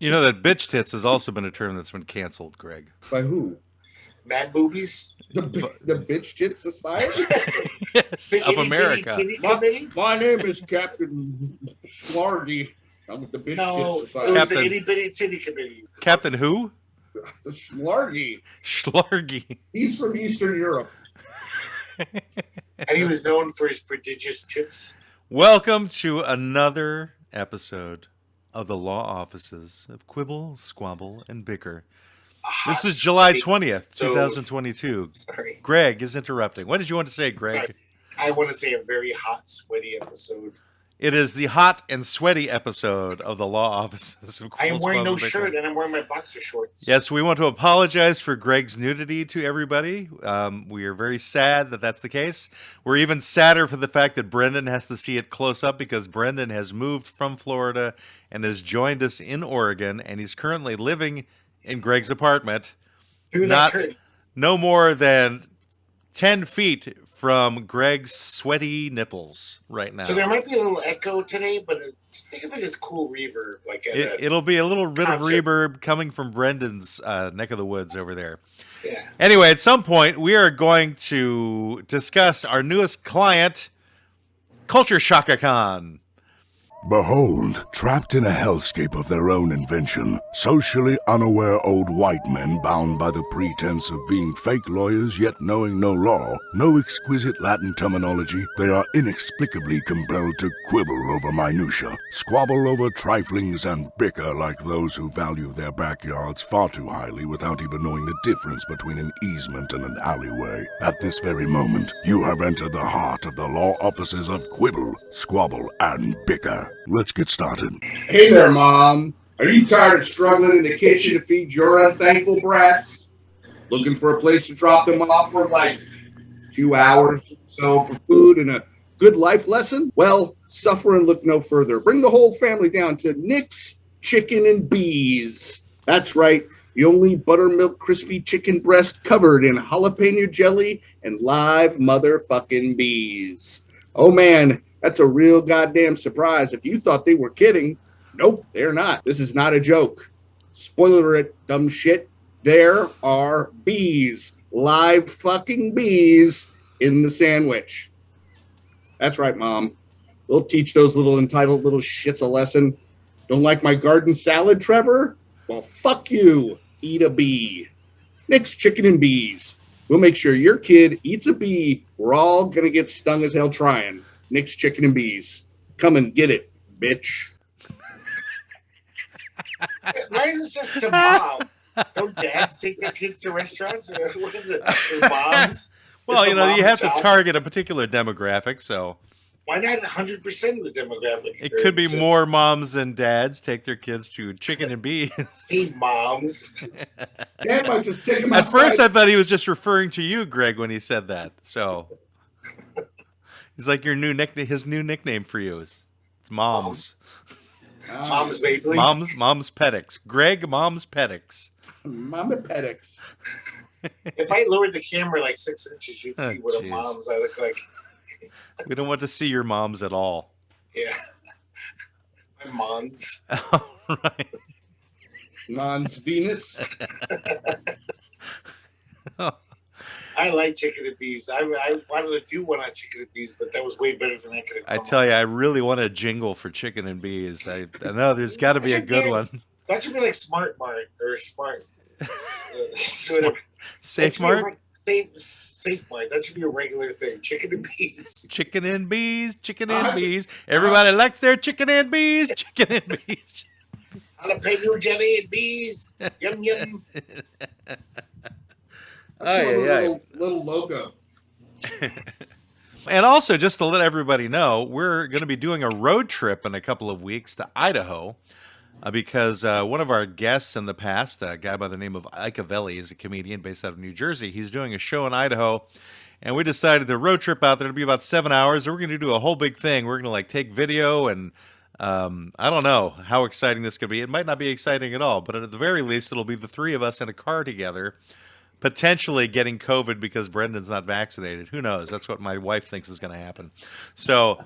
You know that bitch tits has also been a term that's been canceled, Greg. By who? Mad boobies. The Bitch Tit Society? Yes, The of itty America. bitty titty committee? My name is Captain Slargy. I'm with the Bitch No, Tit it Society. was Captain- the itty bitty titty committee. Captain who? The Slargy. Schlargy. He's from Eastern Europe. And he was known for his prodigious tits. Welcome to another episode of the Law Offices of Quibble, Squabble, and Bicker. This is July 20th, 2022. Sorry. Greg is interrupting. What did you want to say, Greg? I want to say a very hot, sweaty episode. It is the hot and sweaty episode of the Law Offices of Quibble, I am wearing Squabble, no and Bicker. shirt and I'm wearing my boxer shorts. Yes, we want to apologize for Greg's nudity to everybody. We are very sad that that's the case. We're even sadder for the fact that Brendan has to see it close up because Brendan has moved from Florida and has joined us in Oregon, and he's currently living in Greg's apartment, Through that curtain. no more than 10 feet from Greg's sweaty nipples right now. So there might be a little echo today, but think of it as cool reverb. Like It'll be a little bit of concert. reverb coming from Brendan's neck of the woods over there. yeah. Anyway, at some point, we are going to discuss our newest client, Culture Shaka Khan. Behold, trapped in a hellscape of their own invention, socially unaware old white men bound by the pretense of being fake lawyers yet knowing no law, no exquisite Latin terminology, they are inexplicably compelled to quibble over minutia, squabble over triflings, and bicker like those who value their backyards far too highly without even knowing the difference between an easement and an alleyway. At this very moment, you have entered the heart of the Law Offices of Quibble, Squabble, and Bicker. Let's get started. Hey there, Mom. Are you tired of struggling in the kitchen to feed your unthankful brats? Looking for a place to drop them off for like 2 hours or so for food and a good life lesson? Well, suffer and look no further. Bring the whole family down to Nick's Chicken and Bees. That's right, the only buttermilk crispy chicken breast covered in jalapeno jelly and live motherfucking bees. Oh man, that's a real goddamn surprise. If you thought they were kidding, nope, they're not. This is not a joke. Spoiler it, dumb shit. There are bees, live fucking bees in the sandwich. That's right, Mom. We'll teach those little entitled little shits a lesson. Don't like my garden salad, Trevor? Well, fuck you. Eat a bee. Nick's Chicken and Bees. We'll make sure your kid eats a bee. We're all going to get stung as hell trying. Nick's Chicken and Bees. Come and get it, bitch. Why is this just to mom? Don't dads take their kids to restaurants? Or what is it? Their moms? Well, Is you the know, mom you have to child? target a particular demographic, so Why not 100% of the demographic? it could be more moms than dads take their kids to Chicken and Bees. Hey, moms. Dad might just take him At outside. first, I thought he was just referring to you, Greg, when he said that. So he's like your new nickname. His new nickname for you is it's Moms. Mom's baby. Mom's Pedix. Greg, Mom's Pedix. Mama Pedix. If I lowered the camera like 6 inches, you'd see Oh, what jeez. a mom's I look like. We don't want to see your moms at all. Yeah. My moms. All right. Mons Venus. I like chicken and bees. I wanted to do one on chicken and bees, but that was way better than I could have I come tell up you, I really want a jingle for Chicken and Bees. I know there's got to be a good one. with. That should be like Smart Mart or Smart. Smart- Safe Mart? Safe Mart. That should be a regular thing. Chicken and bees. Chicken and bees, chicken and bees. Everybody likes their chicken and bees, chicken and bees. Jalapeno jelly and bees. Yum yum. Little logo. And also, just to let everybody know, we're going to be doing a road trip in a couple of weeks to Idaho because one of our guests in the past, a guy by the name of Icavelli, is a comedian based out of New Jersey. He's doing a show in Idaho, and we decided the road trip out there to be about 7 hours. And we're going to do a whole big thing. We're going to take video, and I don't know how exciting this could be. It might not be exciting at all, but at the very least, it'll be the three of us in a car together, potentially getting COVID because Brendan's not vaccinated. Who knows? That's what my wife thinks is going to happen. So,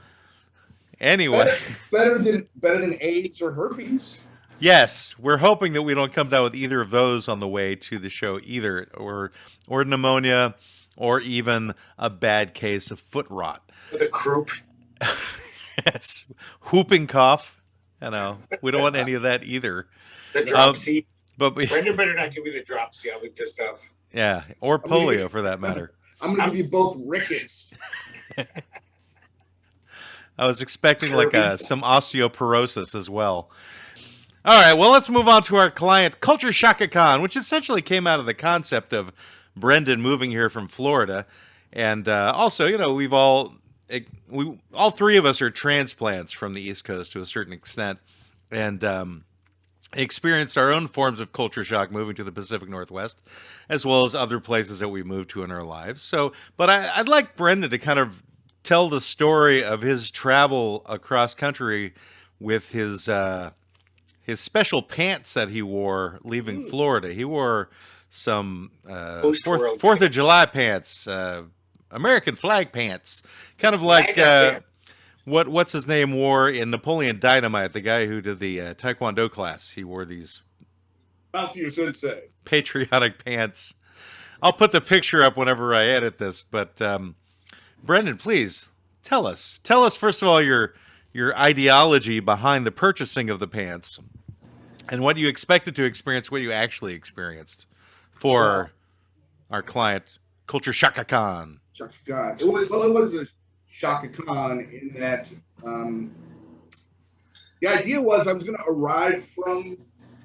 anyway, Better than AIDS or herpes. Yes, we're hoping that we don't come down with either of those on the way to the show either, or pneumonia, or even a bad case of foot rot. With a croup. Yes, whooping cough. We don't want any of that either. The dropsy. But Brendan better not give me the dropsy. I'll be pissed off. Yeah, or polio for that matter. I'm going to give you both rickets. I was expecting some osteoporosis as well. All right, well, let's move on to our client, Culture Shaka Khan, which essentially came out of the concept of Brendan moving here from Florida. And also, we all three of us are transplants from the East Coast to a certain extent, and experienced our own forms of culture shock moving to the Pacific Northwest, as well as other places that we moved to in our lives. But I'd like Brendan to kind of tell the story of his travel across country with his special pants that he wore leaving Florida. He wore some Fourth of July pants, American flag pants, kind of like what's his name wore in Napoleon Dynamite, the guy who did the Taekwondo class. He wore these patriotic pants. I'll put the picture up whenever I edit this, but Brendan, please tell us first of all your ideology behind the purchasing of the pants and what you expected to experience, what you actually experienced for our client, Culture Shaka Khan. Shaka Khan. It was a Shaka Khan in that the idea was I was going to arrive from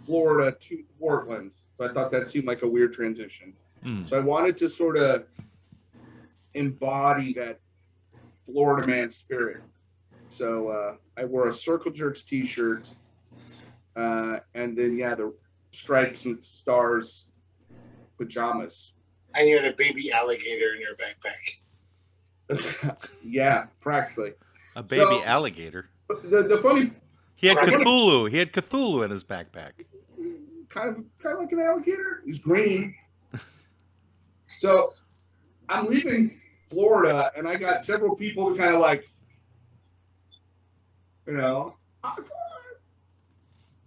Florida to Portland. So I thought that seemed like a weird transition. So I wanted to sort of embody that Florida man spirit. So I wore a Circle Jerks t-shirt, and then the stripes and stars pajamas. And you had a baby alligator in your backpack. Yeah, practically. A baby alligator. The funny. He had Cthulhu. He had Cthulhu in his backpack. Kind of like an alligator. He's green. So I'm leaving Florida, and I got several people to kind of like,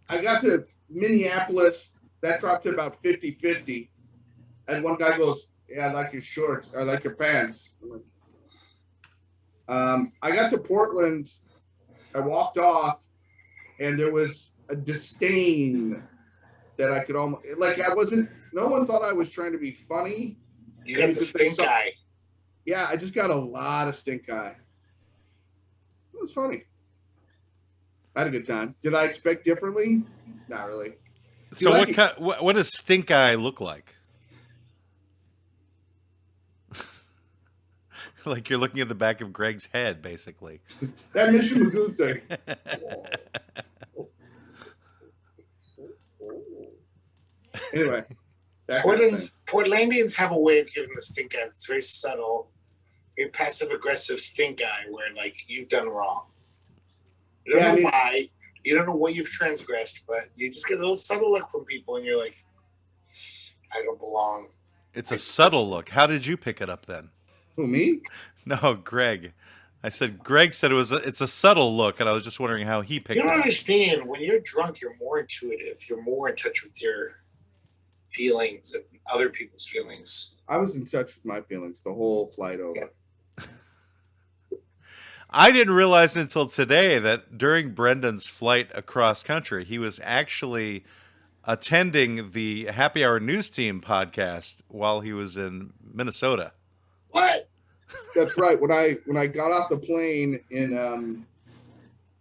I got to Minneapolis. That dropped to about 50-50. And one guy goes, "Yeah, I like your shorts. I like your pants." I got to Portland. I walked off, and there was a disdain that I could almost no one thought I was trying to be funny. You got the stink eye. Yeah, I just got a lot of stink eye. It was funny. I had a good time. Did I expect differently? Not really. So what does stink eye look like? Like you're looking at the back of Greg's head, basically. That Mr. Magoo thing. Anyway. Portlandians have a way of giving the stink eye. It's very subtle. A passive-aggressive stink eye where, you've done wrong. You don't know why. You don't know what you've transgressed, but you just get a little subtle look from people, and you're like, I don't belong. It's a subtle look. How did you pick it up then? Who, me? No, Greg. I said, Greg said it's a subtle look, and I was just wondering how he picked it up. You don't understand. When you're drunk, you're more intuitive. You're more in touch with your feelings and other people's feelings. I was in touch with my feelings the whole flight over. Yeah. I didn't realize until today that during Brendan's flight across country, he was actually attending the Happy Hour News Team podcast while he was in Minnesota. What? That's right. When I got off the plane in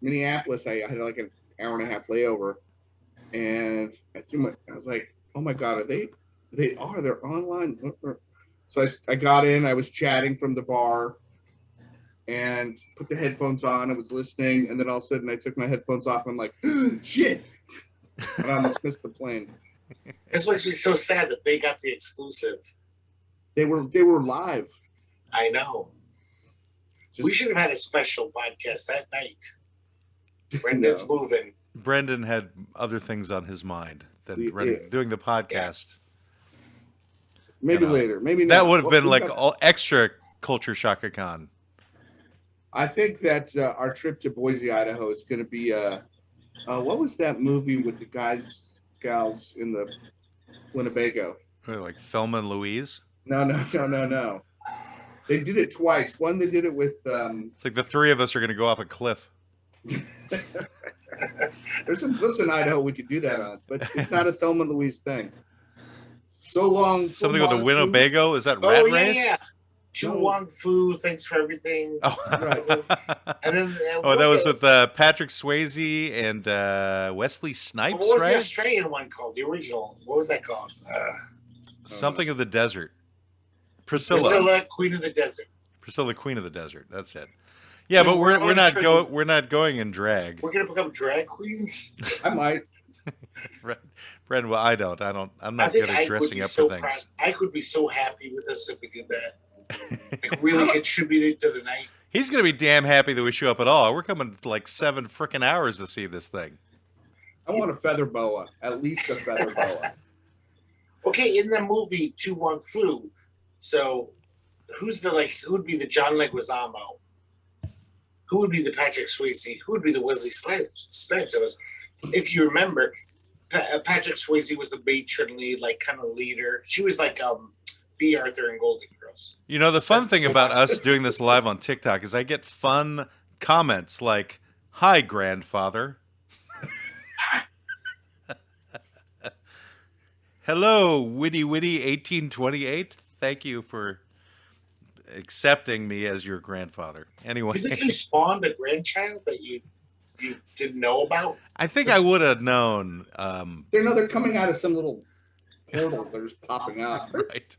Minneapolis, I had an hour and a half layover, and I was like, "Oh my God, they're online." So I got in. I was chatting from the bar, and put the headphones on. I was listening, and then all of a sudden, I took my headphones off. And I'm like, "Shit!" And I almost missed the plane. This makes me so sad that they got the exclusive. They were live. I know. We should have had a special podcast that night. Brendan's moving. Brendan had other things on his mind than doing the podcast. Maybe later. Maybe that not. would have been all extra Culture Shaka Khan. I think that our trip to Boise, Idaho is going to be What was that movie with the gals in the Winnebago? Like Thelma and Louise. No. They did it twice. One, they did it with. It's like the three of us are going to go off a cliff. There's some cliffs in Idaho we could do that on, but it's not a Thelma and Louise thing. So long. Something with a Winnebago? Is that Rat Race? Yeah. To Wong Foo, thanks for everything. Oh, Right. And then that was with Patrick Swayze and Wesley Snipes, what was right? the Australian one called? The original. What was that called? Something of the Desert. Priscilla, Queen of the Desert. Priscilla, Queen of the Desert. That's it. Yeah, So but we're not going. we're not going in drag. We're gonna become drag queens. I might. Bren, well, I'm not I think good at Ike would dressing be up so for proud. things. Ike would be so happy with us if we did that. Like really contributed to the night. He's gonna be damn happy that we show up at all. We're coming like 7 freaking hours to see this thing. I want a feather boa. At least a feather boa. Okay, in the movie To Wong Foo, so who would be the John Leguizamo? Who would be the Patrick Swayze? Who would be the Wesley Snipes of us? If you remember, Patrick Swayze was the matronly, like kind of leader. She was like B. Arthur and Golden Girls. You know, the fun thing about us doing this live on TikTok is I get fun comments like, "Hi, grandfather." Hello, witty 1828. Thank you for accepting me as your grandfather. Anyway, You think you spawned a grandchild that you didn't know about? I think I would have known. They're coming out of some little portal. They're just popping out. Right.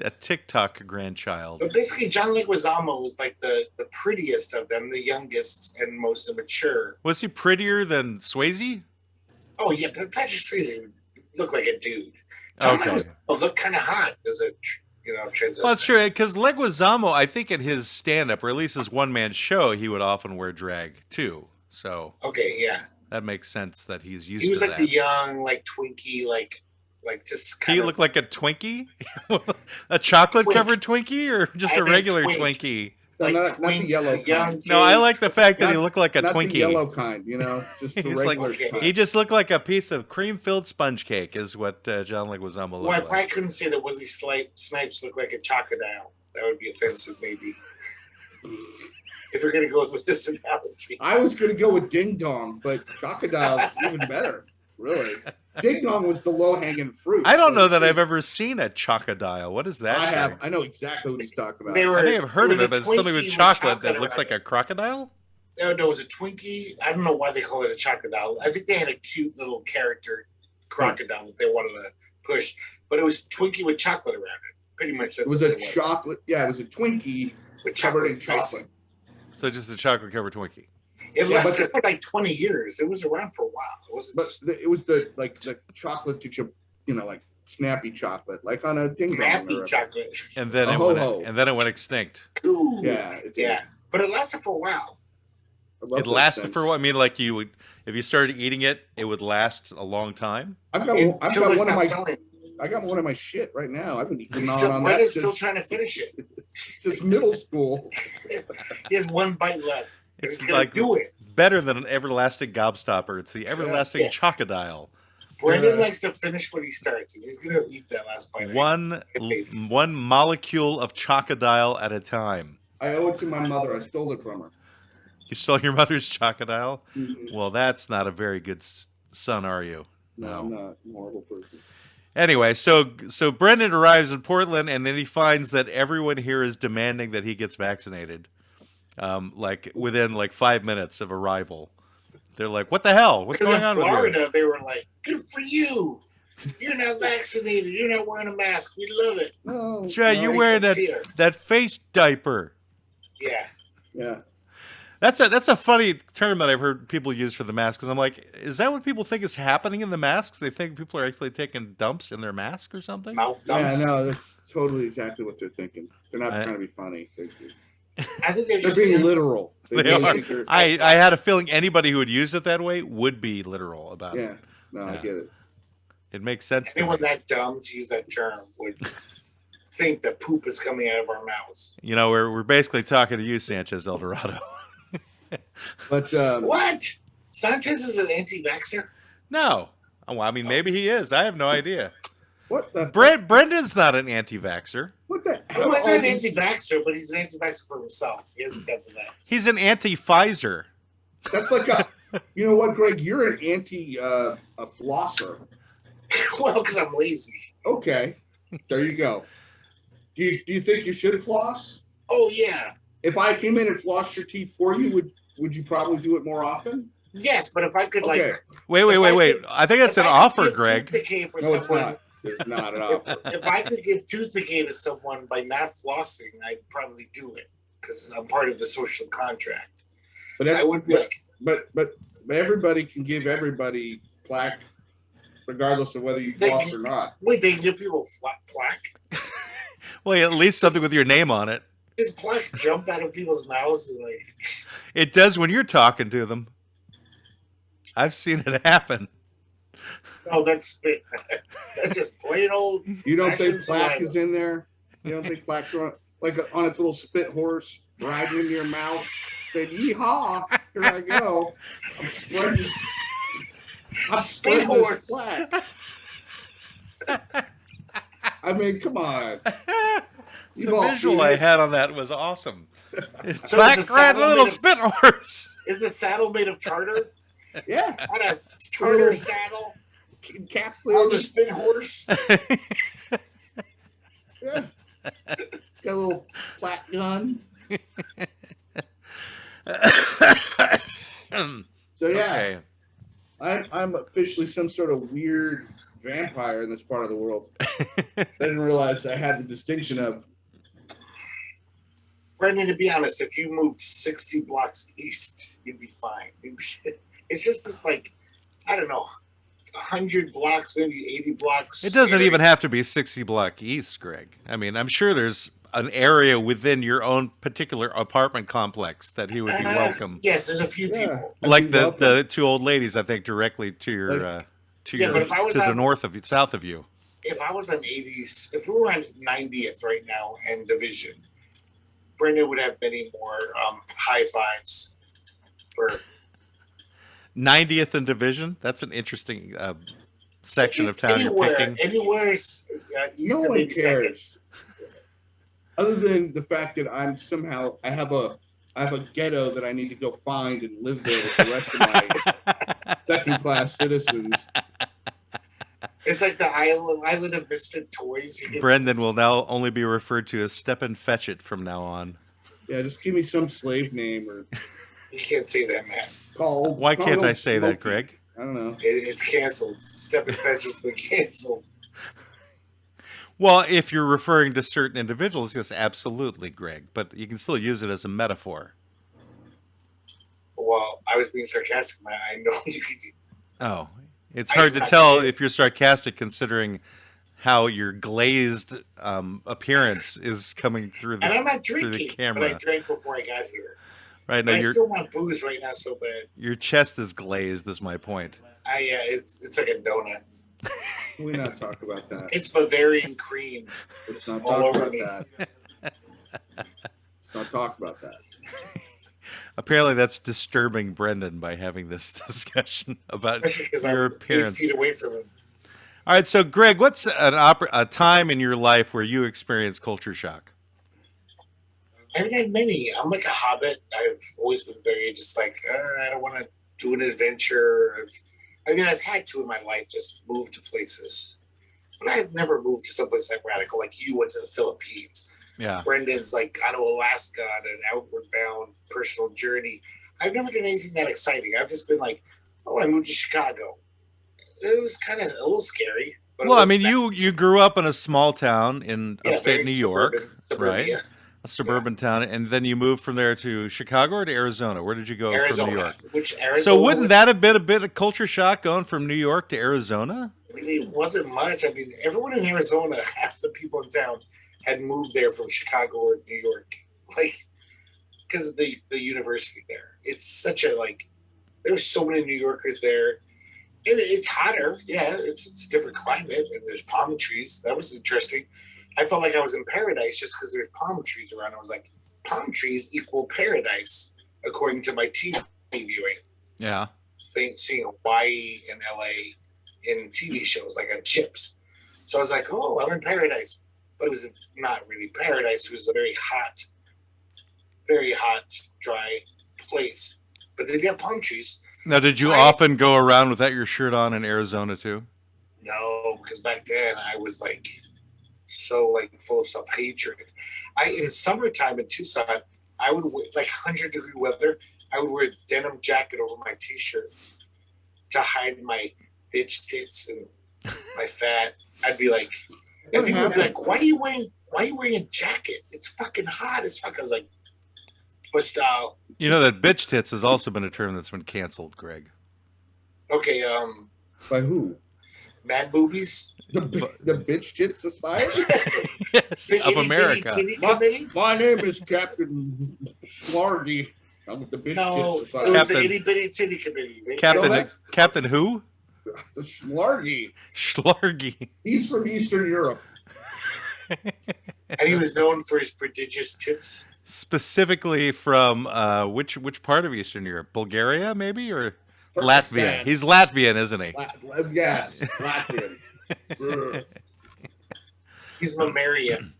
A TikTok grandchild. But basically, John Leguizamo was like the prettiest of them, the youngest and most immature. Was he prettier than Swayze? Oh yeah, but Patrick Swayze looked like a dude. Okay. Looked kind of hot as a transition. Well, that's true, because Leguizamo, I think in his stand-up, or at least his one-man show, he would often wear drag, too. So Okay, yeah. that makes sense that he's used to that. He was like the young, like Twinkie, like just kind He of. looked like a Twinkie? A chocolate-covered Twinkie, or just I a meant regular twink. Twinkie? like not the twink, yellow young kind. No, I kid. like the fact that he Not- looked like a Not Twinkie. the yellow kind, just the He's like- regular Okay. kind. He just looked like a piece of cream-filled sponge cake, is what John Leguizamo Well, I looked probably like. couldn't say that Wesley Snipes looked like a chocodile. That would be offensive, maybe. If we're gonna go with this analogy. I was going to go with Ding Dong, but Chocodile's even better, really. Ding Dong was the low-hanging fruit. I don't know that I've ever seen a chocodile. What is that? I have. thing? I know exactly what he's talking about. They were, I think I've heard was of it, a but it's something Twinkie with chocolate that chocolate looks like around a crocodile? it. No, it was a Twinkie. I don't know why they call it a chocodile. I think they had a cute little character crocodile that they wanted to push, but it was Twinkie with chocolate around it. Pretty much that's It was what a chocolate. Yeah, it was a Twinkie with covered in icing. chocolate. So just a chocolate covered Twinkie. It Yeah, lasted for like 20 years. It was around for a while. It wasn't But just it was the chocolate that like snappy chocolate, like on a Ding Dong. snappy chocolate. And then A ho-ho. it went extinct. Ooh. Yeah, it did. Yeah. But it lasted for a while. I love It those lasted things. for what? I mean, like you would, if you started eating it, it would last a long time. I've got Until they one of stopped my selling. I got one of my shit right now. I've been eating Still, on Brett that is still since, trying to finish it. since middle school. He has one bite left. It's He's gonna like- do it. Better than an everlasting gobstopper. It's the everlasting Yeah. chocodile. Brendan likes to finish what he starts, and he's gonna eat that last bite. One molecule of chocodile at a time. I owe it to my mother. I stole it from her. You stole your mother's chocodile? Mhm. Well, that's not a very good son, are you? No, I'm not. I'm a horrible person. Anyway, so Brendan arrives in Portland, and then he finds that everyone here is demanding that he gets vaccinated. Like within like 5 minutes of arrival, they're like, "What the hell? What's Because going in on with Florida, they were like, "Good for you. You're not vaccinated. You're not wearing a mask. We love it." No, you? Yeah, no, you're wearing let's see her. that face diaper." Yeah. Yeah. That's a funny term that I've heard people use for the mask. Because I'm like, is that what people think is happening in the masks? They think people are actually taking dumps in their mask or something? Mouth Yeah, dumps. no, that's totally exactly what they're thinking. They're not I- trying to be funny. I think they're They're just being saying, literal. They really are. think they're- I had a feeling anybody who would use it that way would be literal about it. Yeah. No, I Yeah. get it. It makes sense to me. anyone that dumb to use that term would think that poop is coming out of our mouths. You know, we're basically talking to you, Sanchez Eldorado. But What? Sanchez is an anti-vaxxer? No. Oh, well, I mean, maybe he is. I have no idea. What the? Brendan's not an anti-vaxxer. What the? Well, he's not an anti-vaxxer, but he's an anti-vaxxer for himself. He hasn't got the vax. He's an anti-Pfizer. That's like a. You know what, Greg? You're an a flosser. Well, because I'm lazy. Okay, there you go. Do you think you should floss? Oh yeah. If I came in and flossed your teeth for you, would you probably do it more often? Yes, but if I could Okay. Wait. I think that's an offer, Greg. No, it's not. It's not an offer. If I could give tooth decay to someone by not flossing, I'd probably do it because I'm part of the social contract. But I would be like, but everybody can give everybody plaque, regardless of whether you floss or not. Wait, they give people plaque? Well, at least something with your name on it. Does plaque jump out of people's mouths and like? It does when you're talking to them. I've seen it happen. Oh, that's spit. That's just plain old. You don't think plaque saliva. is in there? You don't think plaque's on its little spit horse riding into your mouth? Said, "Yeehaw! Here I go. I'm spreading. I'm Spit spreading horse." this plaque." I mean, come on. You've The all visual seen I it. had on that was awesome. So Black is the rat, saddle little made of- spit horse. Is the saddle made of tartar? Yeah, On a tartar saddle? On the encapsulated. spin horse? Yeah. Got a little plaque gun. So yeah, Okay. I'm officially some sort of weird vampire in this part of the world. I didn't realize I had the distinction of. Brendan, to be honest, if you moved 60 blocks east, you'd be fine. It's just this, like, I don't know, 100 blocks, maybe 80 blocks. It doesn't even have to be 60 block east, Greg. I mean, I'm sure there's an area within your own particular apartment complex that he would be welcome. Yes, there's a few Yeah. people. Like welcome. the two old ladies, I think, directly to your but if I was to the on- north of you, south of you. If I was on 80s, if we were on 90th right now and Division, Brendan would have many more high fives for 90th and Division. That's an interesting section of just town anywhere. you're picking. Anywhere east No of one maybe second. cares. Other than the fact that I have a ghetto that I need to go find and live there with the rest of my second class citizens. It's like the island of misfit toys. Brendan will now only be referred to as Step and Fetch It from now on. Yeah, just give me some slave name or You can't say that, man. call. Why call can't them I say that, Smokey. Greg? I don't know. It's canceled. Step and Fetch has been canceled. Well, if you're referring to certain individuals, yes, absolutely, Greg. But you can still use it as a metaphor. Well, I was being sarcastic, man. I know you could. Oh, it's I- hard to I- tell if you're sarcastic considering how your glazed appearance is coming through And I'm the not through the drinking, but I camera. drank before I got here. Right now, I your still want booze right now so bad. your chest is glazed. Is my point. It's like a donut. Can we not talk about that? It's Bavarian cream. Let's not all talk over about me. that. Let's not talk about that. Apparently, that's disturbing Brendan by having this discussion about Especially because your I'm 8 appearance. feet away from him. All right, so Greg, what's a time in your life where you experienced culture shock? I haven't had many. I'm like a hobbit. I've always been very just like, I don't want to do an adventure. I've had to in my life just move to places. But I've never moved to someplace that radical. Like you went to the Philippines. Yeah. Brendan's like gone to Alaska on an outward bound personal journey. I've never done anything that exciting. I've just been like, I moved to Chicago. It was kind of a little scary. But Well, I mean, you grew up in a small town in Yeah, upstate very New York, suburban, right? yeah. A suburban town, and then you moved from there to Chicago or to Arizona? Where did you go Arizona, from New York? which Arizona So wouldn't that have been a bit of culture shock going from New York to Arizona? really wasn't much. I mean, everyone in Arizona, half the people in town had moved there from Chicago or New York, like because of the university there. It's such a there's so many New Yorkers there. And it's hotter, yeah. It's a different climate, and there's palm trees. That was interesting. I felt like I was in paradise just because there's palm trees around. I was like, palm trees equal paradise, according to my TV viewing. Yeah. seeing Hawaii and LA in TV shows, like on Chips. So I was like, oh, I'm in paradise. But it was not really paradise. It was a very hot, dry place. But they did have palm trees. Now, did you often go around without your shirt on in Arizona too? No, because back then I was like so like full of self-hatred. In summertime in Tucson, I would wear like 100-degree weather. I would wear a denim jacket over my t-shirt to hide my bitch tits and my fat. I'd be like, and people would be like, why are you wearing a jacket? It's fucking hot as fuck. I was like, twist style. You know that bitch tits has also been a term that's been canceled, Greg. Okay, By who? Mad boobies. The bitch Tits Society? Yes, of America. My name is Captain Slargy. I'm with the bitch Tits Society. It was the itty bitty titty committee. Captain who? The Schlargy. Schlargy. He's from Eastern Europe. And he was known for his prodigious tits. Specifically from which part of Eastern Europe? Bulgaria, maybe, or Turkestan. Latvia? He's Latvian, isn't he? Yes, Latvian. He's mammarian.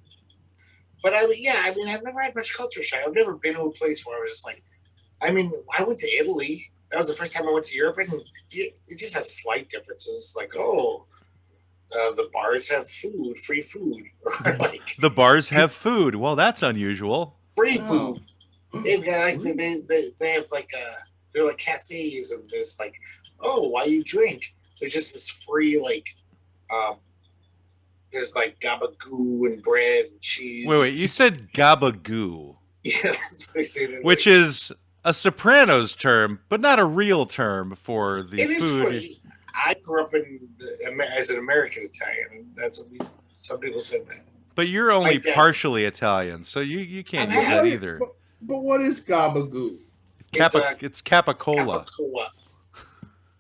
But I've never had much culture shock. I've never been to a place where I was just like, I went to Italy. That was the first time I went to Europe, and it just has slight differences. It's like, the bars have food, free food. Like, the bars have food. Well, that's unusual. Free food. They've got like they have like they're like cafes, and there's like, why you drink? There's just this free like there's like gabagoo and bread and cheese. Wait, you said gabagoo. Yeah, they say that. Which is a Sopranos term, but not a real term for the it food. Is free. I grew up as an American Italian, and that's what some people said that. But you're only partially Italian, so you can't use that either. But what is gabagoo? It's capicola.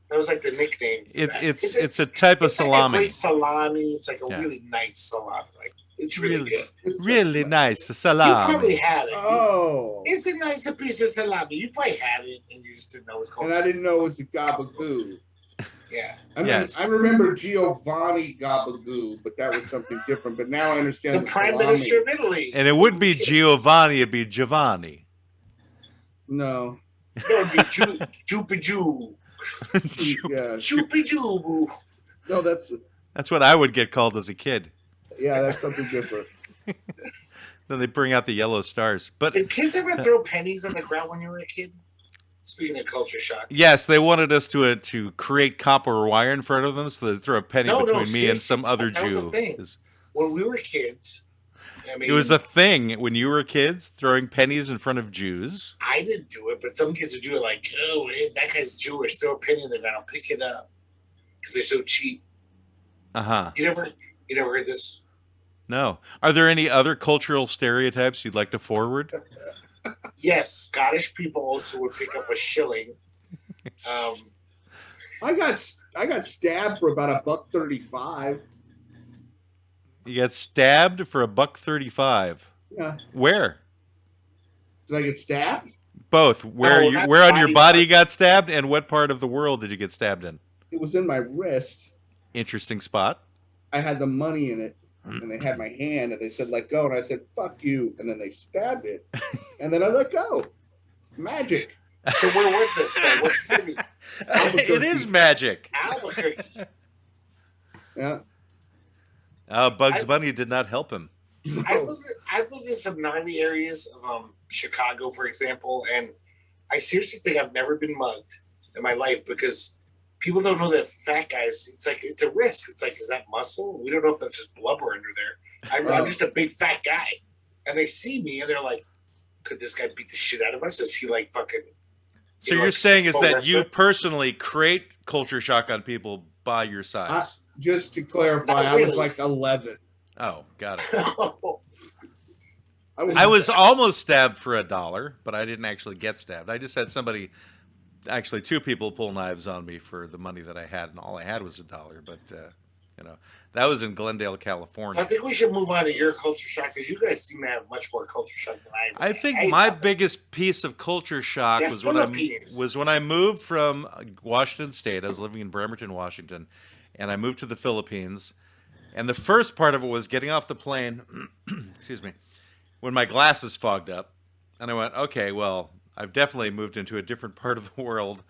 That was like the nickname. It's a type of salami. Like a great salami. It's like a really nice salami. Like it's really good. Really nice salami. You probably had it. Oh, it's a nice piece of salami. You probably had it, and you just didn't know it was called. And I didn't know it was a gabagoo. Yeah. I remember Giovanni Gabagoo, but that was something different. But now I understand the Prime Minister of Italy. And it wouldn't be Giovanni; it'd be Giovanni. No. It would be Joopy-Joo. Joopy-Joo. No, that's what I would get called as a kid. Yeah, that's something different. Then they bring out the yellow stars. But did kids ever throw pennies on the ground when you were a kid? Speaking of culture shock. Yes, they wanted us to create copper wire in front of them, so they'd throw a penny between me and some other Jew. That was the thing. When we were kids, it was a thing when you were kids, throwing pennies in front of Jews. I didn't do it, but some kids would do it like, that guy's Jewish. Throw a penny in the ground, I'll pick it up. Because they're so cheap. Uh-huh. You never heard this? No. Are there any other cultural stereotypes you'd like to forward? Yes, Scottish people also would pick up a shilling. I got stabbed for about $1.35. You got stabbed for $1.35. Yeah. Where? Did I get stabbed? Both. Where on your body you got stabbed, and what part of the world did you get stabbed in? It was in my wrist. Interesting spot. I had the money in it. And they had my hand, and they said, let go. And I said, fuck you. And then they stabbed it. And then I let go. Magic. So where was this? Like, what city? It is magic. Albuquerque. Yeah. Bugs Bunny did not help him. I've lived in some gnarly areas of Chicago, for example, and I seriously think I've never been mugged in my life because people don't know that fat guys, it's a risk. It's like, is that muscle? We don't know if that's just blubber under there. I'm just a big fat guy. And they see me and they're like, could this guy beat the shit out of us? Is he like fucking... So you're saying is that you personally create culture shock on people by your size? Just to clarify, I was like 11. Oh, got it. I was almost stabbed for $1, but I didn't actually get stabbed. I just had somebody... Actually, 2 people pull knives on me for the money that I had, and all I had was $1. But You know, that was in Glendale, California. I think we should move on to your culture shock because you guys seem to have much more culture shock than I do. I think my biggest piece of culture shock was when I moved from Washington State. I was living in Bremerton, Washington, and I moved to the Philippines. And the first part of it was getting off the plane, excuse me, when my glasses fogged up. And I went, okay, well, I've definitely moved into a different part of the world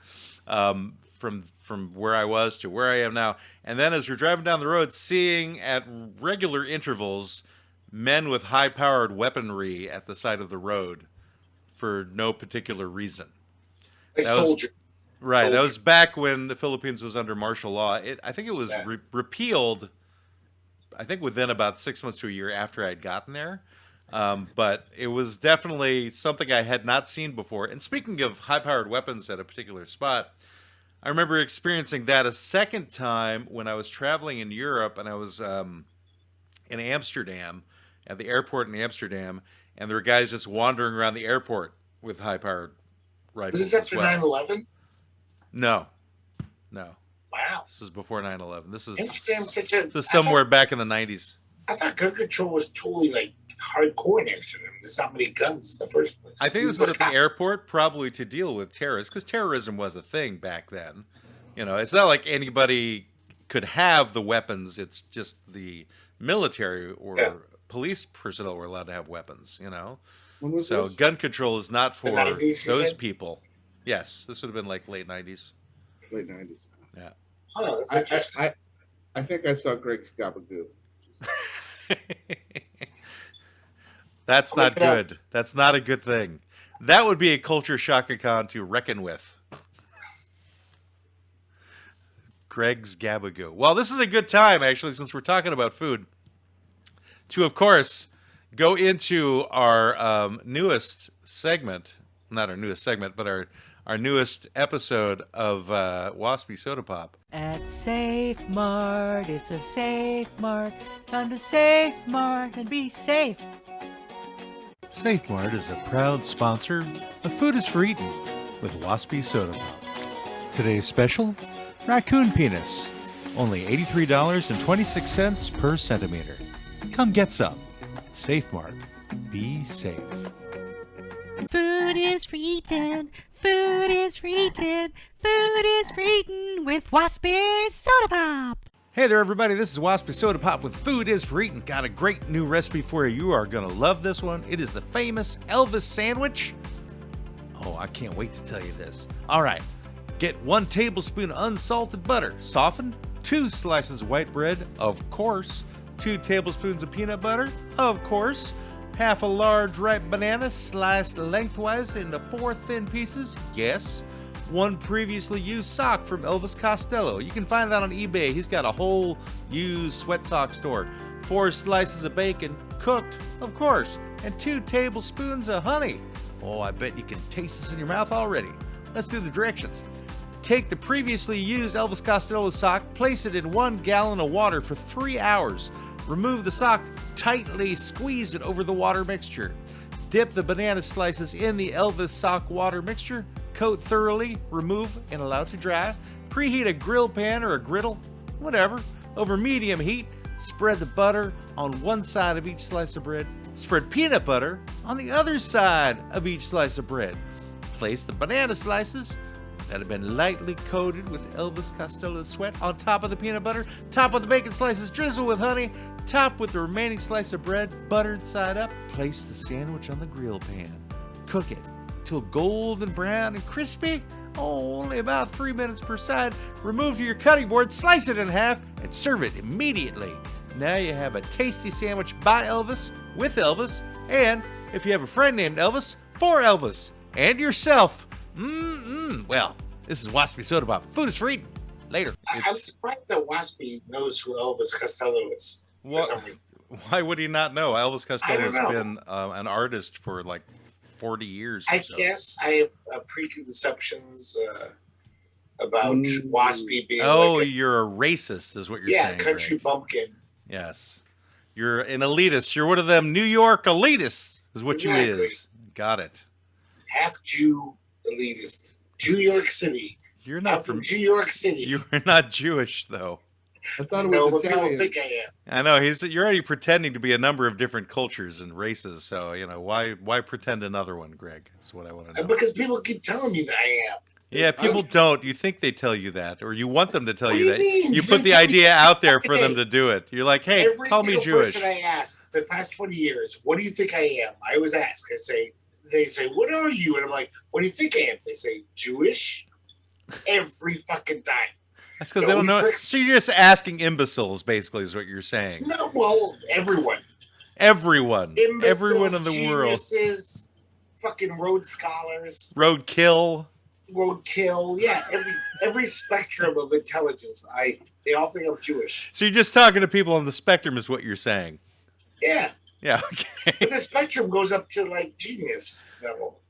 from where I was to where I am now. And then as we're driving down the road, seeing at regular intervals men with high-powered weaponry at the side of the road for no particular reason. Like soldiers. Right. Soldier. That was back when the Philippines was under martial law. I think it was repealed, I think within about 6 months to a year after I'd gotten there. But it was definitely something I had not seen before. And speaking of high-powered weapons at a particular spot, I remember experiencing that a second time when I was traveling in Europe, and I was in Amsterdam, at the airport in Amsterdam, and there were guys just wandering around the airport with high-powered rifles. Was this after 9/11? No. Wow. This is before 9/11. This is somewhere back in the 90s. I thought gun control was totally like hardcore in Amsterdam. There's not many guns in the first place. I think this was at the airport, probably to deal with terrorists, because terrorism was a thing back then. You know, it's not like anybody could have the weapons. It's just the military or police personnel were allowed to have weapons, you know. So gun control is not for those people. Yes, this would have been like late 90s. Late 90s. Yeah. Oh, that's interesting. I think I saw Greg's Gabagoo. That's not good. That's not a good thing. That would be a culture shock-a-con to reckon with. Greg's Gabagoo. Well, this is a good time, actually, since we're talking about food, to, of course, go into our newest segment. Not our newest segment, but our newest episode of Waspy Soda Pop. At Safe Mart, it's a Safe Mart. Come to Safe Mart and be safe. Safe Mart is a proud sponsor of Food is for Eating with Waspy Soda Pop. Today's special, raccoon penis. Only $83.26 per centimeter. Come get some. Safe Mart. Be safe. Food is for eating. Food is for eating. Food is for eating with Waspy Soda Pop. Hey there, everybody. This is Waspy Soda Pop with Food is for Eating. Got a great new recipe for you. You are going to love this one. It is the famous Elvis sandwich. Oh, I can't wait to tell you this. All right. Get 1 tablespoon unsalted butter, softened, 2 slices of white bread, of course, 2 tablespoons of peanut butter, of course, half a large ripe banana sliced lengthwise into 4 thin pieces, yes, 1 previously used sock from Elvis Costello. You can find that on eBay. He's got a whole used sweat sock store. 4 slices of bacon, cooked, of course, and 2 tablespoons of honey. Oh, I bet you can taste this in your mouth already. Let's do the directions. Take the previously used Elvis Costello sock, place it in 1 gallon of water for 3 hours. Remove the sock, tightly squeeze it over the water mixture. Dip the banana slices in the Elvis sock water mixture. Coat thoroughly, remove, and allow to dry. Preheat a grill pan or a griddle, whatever, over medium heat. Spread the butter on one side of each slice of bread. Spread peanut butter on the other side of each slice of bread. Place the banana slices that have been lightly coated with Elvis Costello sweat on top of the peanut butter. Top with the bacon slices, drizzle with honey. Top with the remaining slice of bread, buttered side up. Place the sandwich on the grill pan. Cook it till golden brown and crispy. Oh, only about 3 minutes per side. Remove to your cutting board, slice it in half, and serve it immediately. Now you have a tasty sandwich by Elvis, with Elvis, and if you have a friend named Elvis, for Elvis, and yourself. Well, this is Waspy Soda Pop. Food is for eating. Later. I'm surprised that Waspy knows who Elvis Costello is. Why would he not know? Elvis Costello has been an artist for like 40 years. I guess I have preconceptions about Waspy being. Oh, you're a racist, is what you're saying. Yeah, country bumpkin. Yes. You're an elitist. You're one of them New York elitists, is what you is. Got it. Half Jew elitist. New York City. You're not from New York City. You're not Jewish, though. I thought it know was what people Italian. think I am. I know you're already pretending to be a number of different cultures and races. So why pretend another one, Greg? Is what I want to know. Because people keep telling me that I am. Yeah, people don't. You think they tell you that, or you want them to tell What you do you that. mean? You They put the tell me idea out there for every them day. to do it. You're like, hey, Every call me single Jewish. person I ask the past 20 years, what do you think I am? I always ask. They say, what are you? And I'm like, what do you think I am? They say, Jewish. Every fucking time. That's because they don't know. So you're just asking imbeciles, basically, is what you're saying. No, well, everyone. Everyone in Imbeciles, the world. geniuses, fucking Rhodes Scholars, Roadkill. yeah, every spectrum of intelligence. They all think I'm Jewish. So you're just talking to people on the spectrum, is what you're saying. Yeah, Yeah. Okay. but the spectrum goes up to like genius level.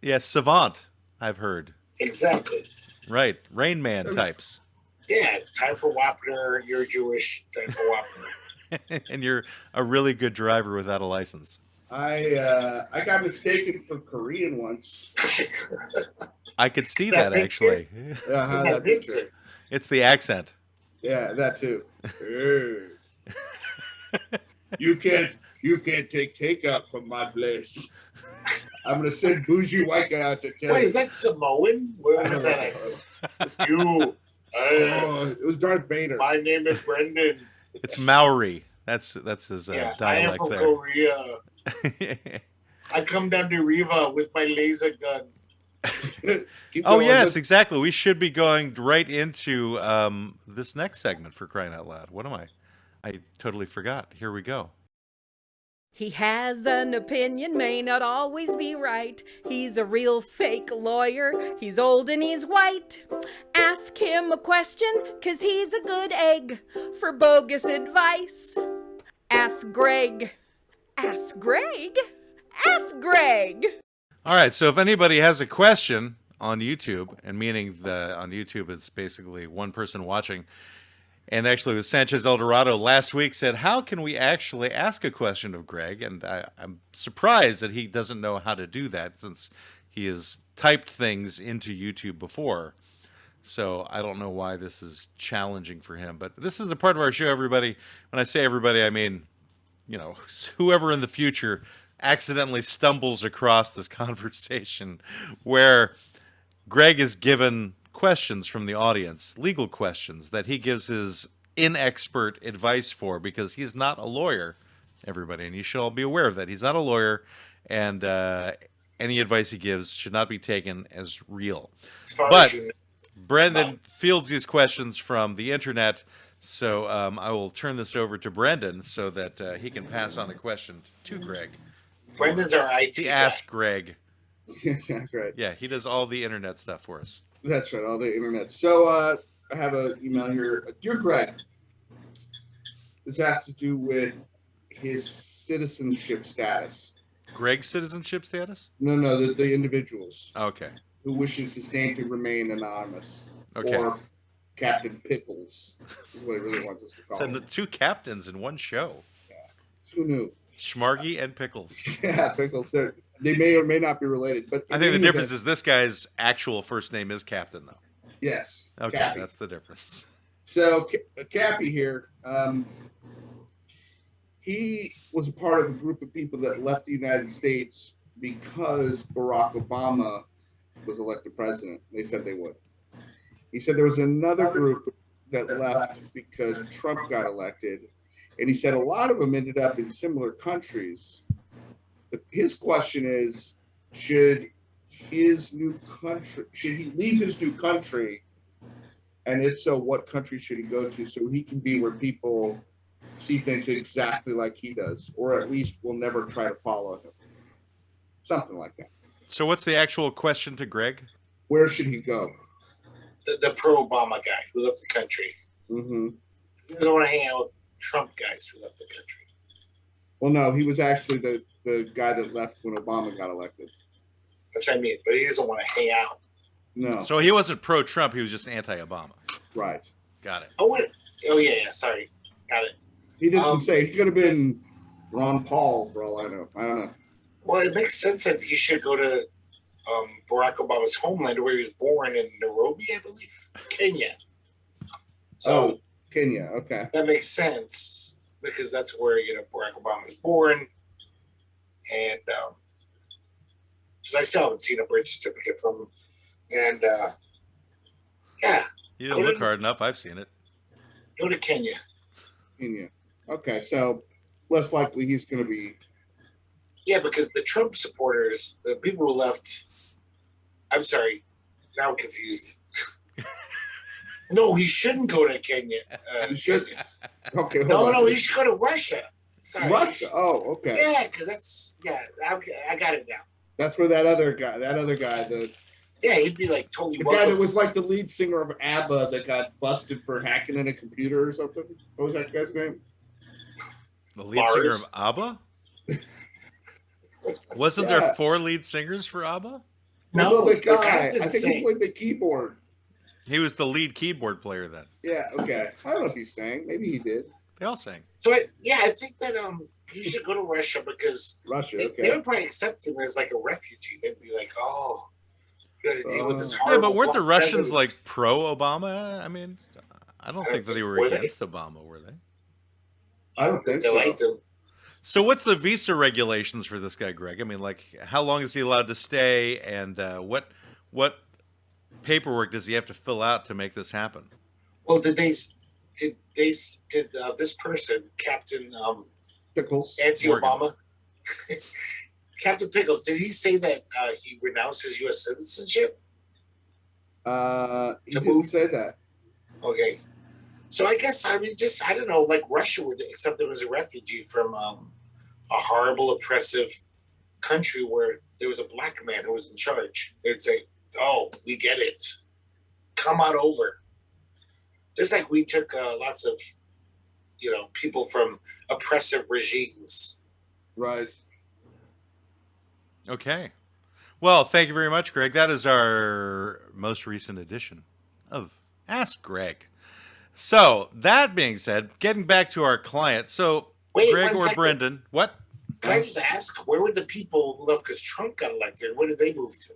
Yeah, savant. I've heard. Exactly. Right, Rain Man types. Yeah, time for Wapner. You're Jewish. Time for Wapner. And you're a really good driver without a license. I got mistaken for Korean once. I could see That that picture? actually. Uh-huh, That that picture. picture. It's the accent. Yeah, that too. You can't take takeout from my place. I'm gonna send bougie white guy out to tell Wait, you. is that Samoan? What is that accent? You. Oh, it was Darth Vader. My name is Brendan. It's Maori. That's his Yeah, I am dialect from there. Korea. I come down to Riva with my laser gun. Keep Oh going. yes, exactly. We should be going right into this next segment, for crying out loud. What am I? I totally forgot. Here we go. He has an opinion, may not always be right. He's a real fake lawyer. He's old and he's white. Ask him a question, 'cause he's a good egg. For bogus advice, ask Greg. Ask Greg? Ask Greg! All right. So if anybody has a question on YouTube, and meaning on YouTube it's basically one person watching. And actually, with Sanchez Eldorado last week said, how can we actually ask a question of Greg? And I'm surprised that he doesn't know how to do that, since he has typed things into YouTube before. So I don't know why this is challenging for him. But this is the part of our show, everybody. When I say everybody, I mean, whoever in the future accidentally stumbles across this conversation where Greg is given questions from the audience, legal questions that he gives his inexpert advice for, because he's not a lawyer, everybody, and you should all be aware of that. He's not a lawyer, and any advice he gives should not be taken as real. As far But as you know. Brendan fields these questions from the internet, so I will turn this over to Brendan so that he can pass on a question to Greg. Brendan's our IT He guy. asked Greg. That's right. Yeah, he does all the internet stuff for us. That's right. All the internet. So I have an email here. Dear Greg, this has to do with his citizenship status. Greg's citizenship status? No, the individuals Okay. who wishes his name to remain anonymous. Okay. Or Captain Pickles, is what he really wants us to call So him. the two captains in one show, Who knew? Schmargy and Pickles. Yeah, Pickles. They may or may not be related, but I think the difference is this guy's actual first name is Captain, though. yes. Okay, Cappy. that's the difference. So Cappy here, he was a part of a group of people that left the United States because Barack Obama was elected president. They said they would. He said there was another group that left because Trump got elected, and he said a lot of them ended up in similar countries. But his question is, should he leave his new country? And if so, what country should he go to so he can be where people see things exactly like he does, or at least will never try to follow him? Something like that. So what's the actual question to Greg? Where should he go? The pro-Obama guy who left the country. Mm-hmm. He doesn't want to hang out with Trump guys who left the country. Well, no, he was actually the guy that left when Obama got elected. That's what I mean. But he doesn't want to hang out. No, So he wasn't pro-Trump, he was just anti-Obama. right. Got it. Oh, wait. Oh, yeah. Sorry. Got it. He doesn't say. He could have been Ron Paul for all I know. I don't know. Well, it makes sense that he should go to Barack Obama's homeland where he was born in Nairobi, I believe, Kenya. So Kenya. Okay. That makes sense because that's where Barack Obama was born, and so I still haven't seen a birth certificate from him. And yeah, You didn't look hard enough. I've seen it. Go to Kenya. Kenya. Okay, so less likely he's going to be. Yeah, because the Trump supporters, the people who left. I'm sorry, now I'm confused. No, he shouldn't go to Kenya. He should. Okay. No, he should go to Russia. Sorry. Russia. Oh, okay. Yeah, because that's I got it now. That's where that other guy, he'd be like totally. The guy that was like the lead singer of ABBA that got busted for hacking in a computer or something. What was that guy's name? The lead singer of ABBA? Wasn't there 4 lead singers for ABBA? No, the guy. I think he played the keyboard. He was the lead keyboard player then. Yeah, okay. I don't know if he sang. Maybe he did. They all sang. So I think that he should go to Russia because they would probably accept him as like a refugee. They'd be like, oh, you got to deal with this horrible. Yeah, but weren't the Russians president. like pro-Obama? I mean, I don't think that they were against Obama, were they? I don't think They so. liked him. So what's the visa regulations for this guy, Greg? I mean, like, how long is he allowed to stay, and what paperwork does he have to fill out to make this happen? Well, did this person, Captain Pickles, anti-Obama, Captain Pickles, did he say that he renounced his U.S. citizenship? He didn't say that. Okay. So I guess, I don't know, like Russia would accept him as a refugee from a horrible, oppressive country where there was a black man who was in charge. They'd say, oh, we get it. Come on over. Just like we took lots of, people from oppressive regimes. Right. Okay. Well, thank you very much, Greg. That is our most recent edition of Ask Greg. So, that being said, getting back to our client. So, Wait, Greg 1 or second. Brendan, what? Can I just ask, where were the people who left because Trump got elected? Where did they move to,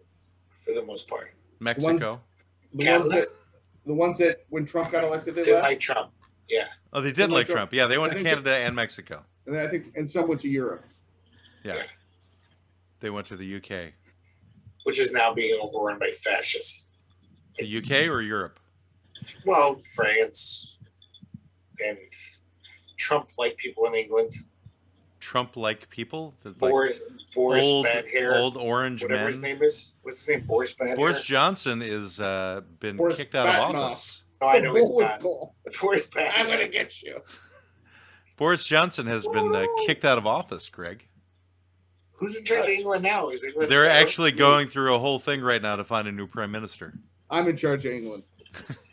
for the most part? Mexico. The ones that when Trump got elected, they Didn't left. like Trump. Yeah. Oh, they did like Trump. Yeah, they went to Canada and Mexico. And I think, and some went to Europe. Yeah. They went to the UK. Which is now being overrun by fascists. The UK or Europe? Well, France and Trump-like people in England. Trump-like people? Boris old, Bad Hair. Old orange whatever men. his name is. What's his name? Boris Bad Boris Hair? Johnson is been Boris kicked out of Badanov. office. No, I know he's Bullet not. call. Boris Bad I'm Hair. gonna get you. Boris Johnson has been kicked out of office, Greg. Who's in charge of England now? Is England? They're actually going through a whole thing right now to find a new prime minister. I'm in charge of England.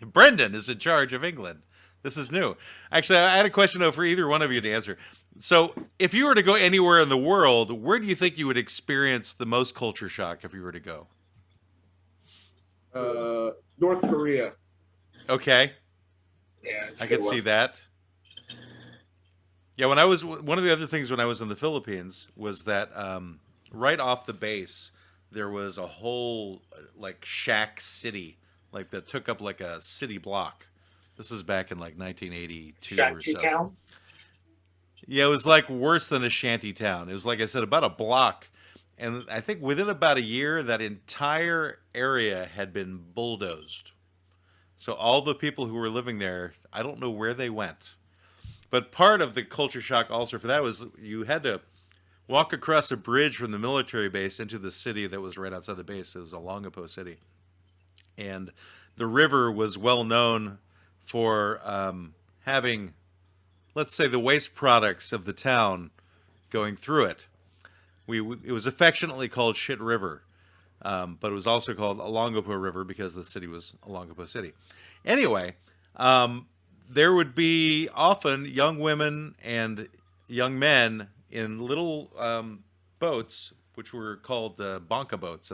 Brendan is in charge of England. This is new. Actually, I had a question, though, for either one of you to answer. So, if you were to go anywhere in the world, where do you think you would experience the most culture shock if you were to go? North Korea. Okay. Yeah, I could see that. Yeah, one of the other things when I was in the Philippines was that right off the base, there was a whole like shack city, like that took up like a city block. This is back in like 1982 or Shanty so. Town? Yeah, it was like worse than a shanty town. It was, like I said, about a block. And I think within about a year, that entire area had been bulldozed. So all the people who were living there, I don't know where they went. But part of the culture shock also for that was you had to walk across a bridge from the military base into the city that was right outside the base. It was Olongapo City. And the river was well known for having, let's say, the waste products of the town going through it. It was affectionately called Shit River, but it was also called Olongapo River because the city was Olongapo City. Anyway, there would be often young women and young men in little boats, which were called banca boats.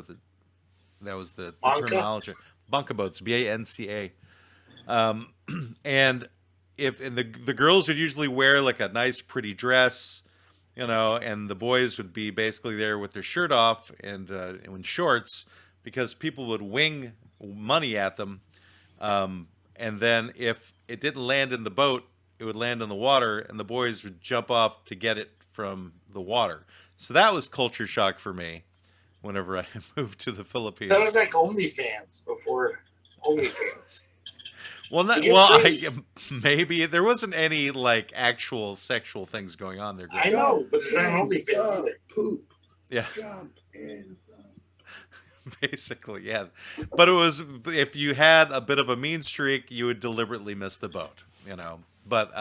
That was the terminology. Banca boats, B-A-N-C-A. And the girls would usually wear like a nice, pretty dress, and the boys would be basically there with their shirt off and in shorts because people would wing money at them. and then if it didn't land in the boat, it would land in the water, and the boys would jump off to get it from the water. So that was culture shock for me whenever I moved to the Philippines. That was like OnlyFans before OnlyFans. Well, maybe there wasn't any like actual sexual things going on there. I know, but it's not OnlyFans either. Poop. Yeah. Jump in. Basically, yeah. But it was, if you had a bit of a mean streak, you would deliberately miss the boat, you know. But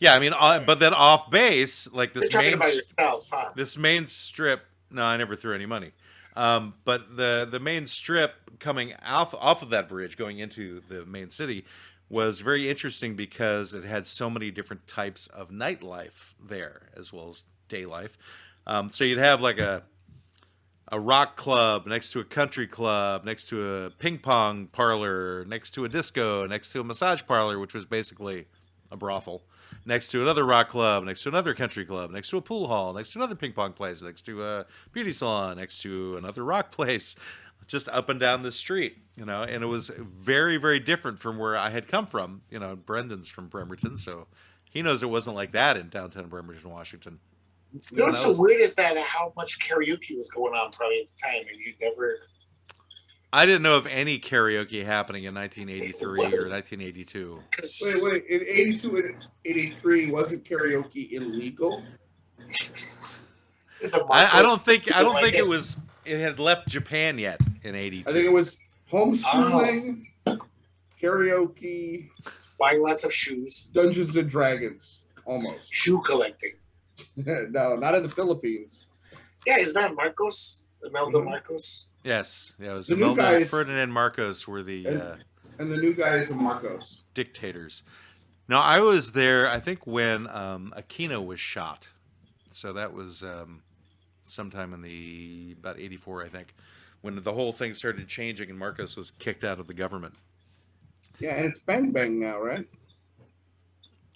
yeah, I mean, but then off base, like this You're talking about yourself, huh? this main strip. No, I never threw any money. But the main strip coming off of that bridge going into the main city was very interesting because it had so many different types of nightlife there as well as day life. So you'd have like a rock club next to a country club, next to a ping pong parlor, next to a disco, next to a massage parlor, which was basically a brothel, next to another rock club, next to another country club, next to a pool hall, next to another ping pong place, next to a beauty salon, next to another rock place, just up and down the street, you know. And it was very, very different from where I had come from. You know, Brendan's from Bremerton, so he knows it wasn't like that in downtown Bremerton, Washington. You know what's so weird is that how much karaoke was going on probably at the time, and you never. I didn't know of any karaoke happening in 1983 or 1982. Wait. In 82 and 83, wasn't karaoke illegal? I don't think it was. It had left Japan yet in 82. I think it was homeschooling, karaoke, buying lots of shoes, Dungeons and Dragons, almost. Shoe collecting. No, not in the Philippines. Yeah, is that Marcos? Imelda Marcos? Yes, yeah, it was the new Imelda guys, and Ferdinand Marcos were the and the new guys of Marcos dictators. Now I was there, I think, when Aquino was shot. So that was sometime in about 84, I think, when the whole thing started changing and Marcos was kicked out of the government. Yeah, and it's Bang Bang now, right?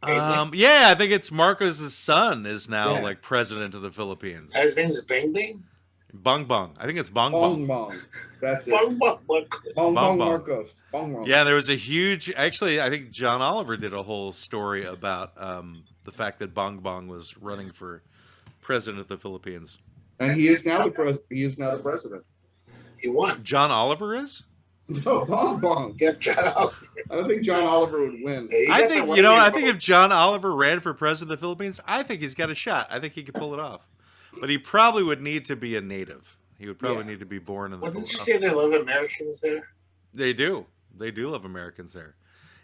Yeah, I think it's Marcos' son is now like president of the Philippines. His name's Bang Bang? Bong Bong. I think it's Bong Bong. Bong Bong. That's it. Bong Bong Marcos. Bong Bong Marcos. Bong Bong. Yeah, there was a huge. Actually, I think John Oliver did a whole story about the fact that Bong Bong was running for president of the Philippines. And he is now the president. He won. John Oliver is? No, Bong Bong. Yeah, John Oliver. I don't think John Oliver would win. I think if John Oliver ran for president of the Philippines, I think he's got a shot. I think he could pull it off. But he probably would need to be a native. He would probably need to be born in the Philippines. Didn't you say they love Americans there? They do. They do love Americans there.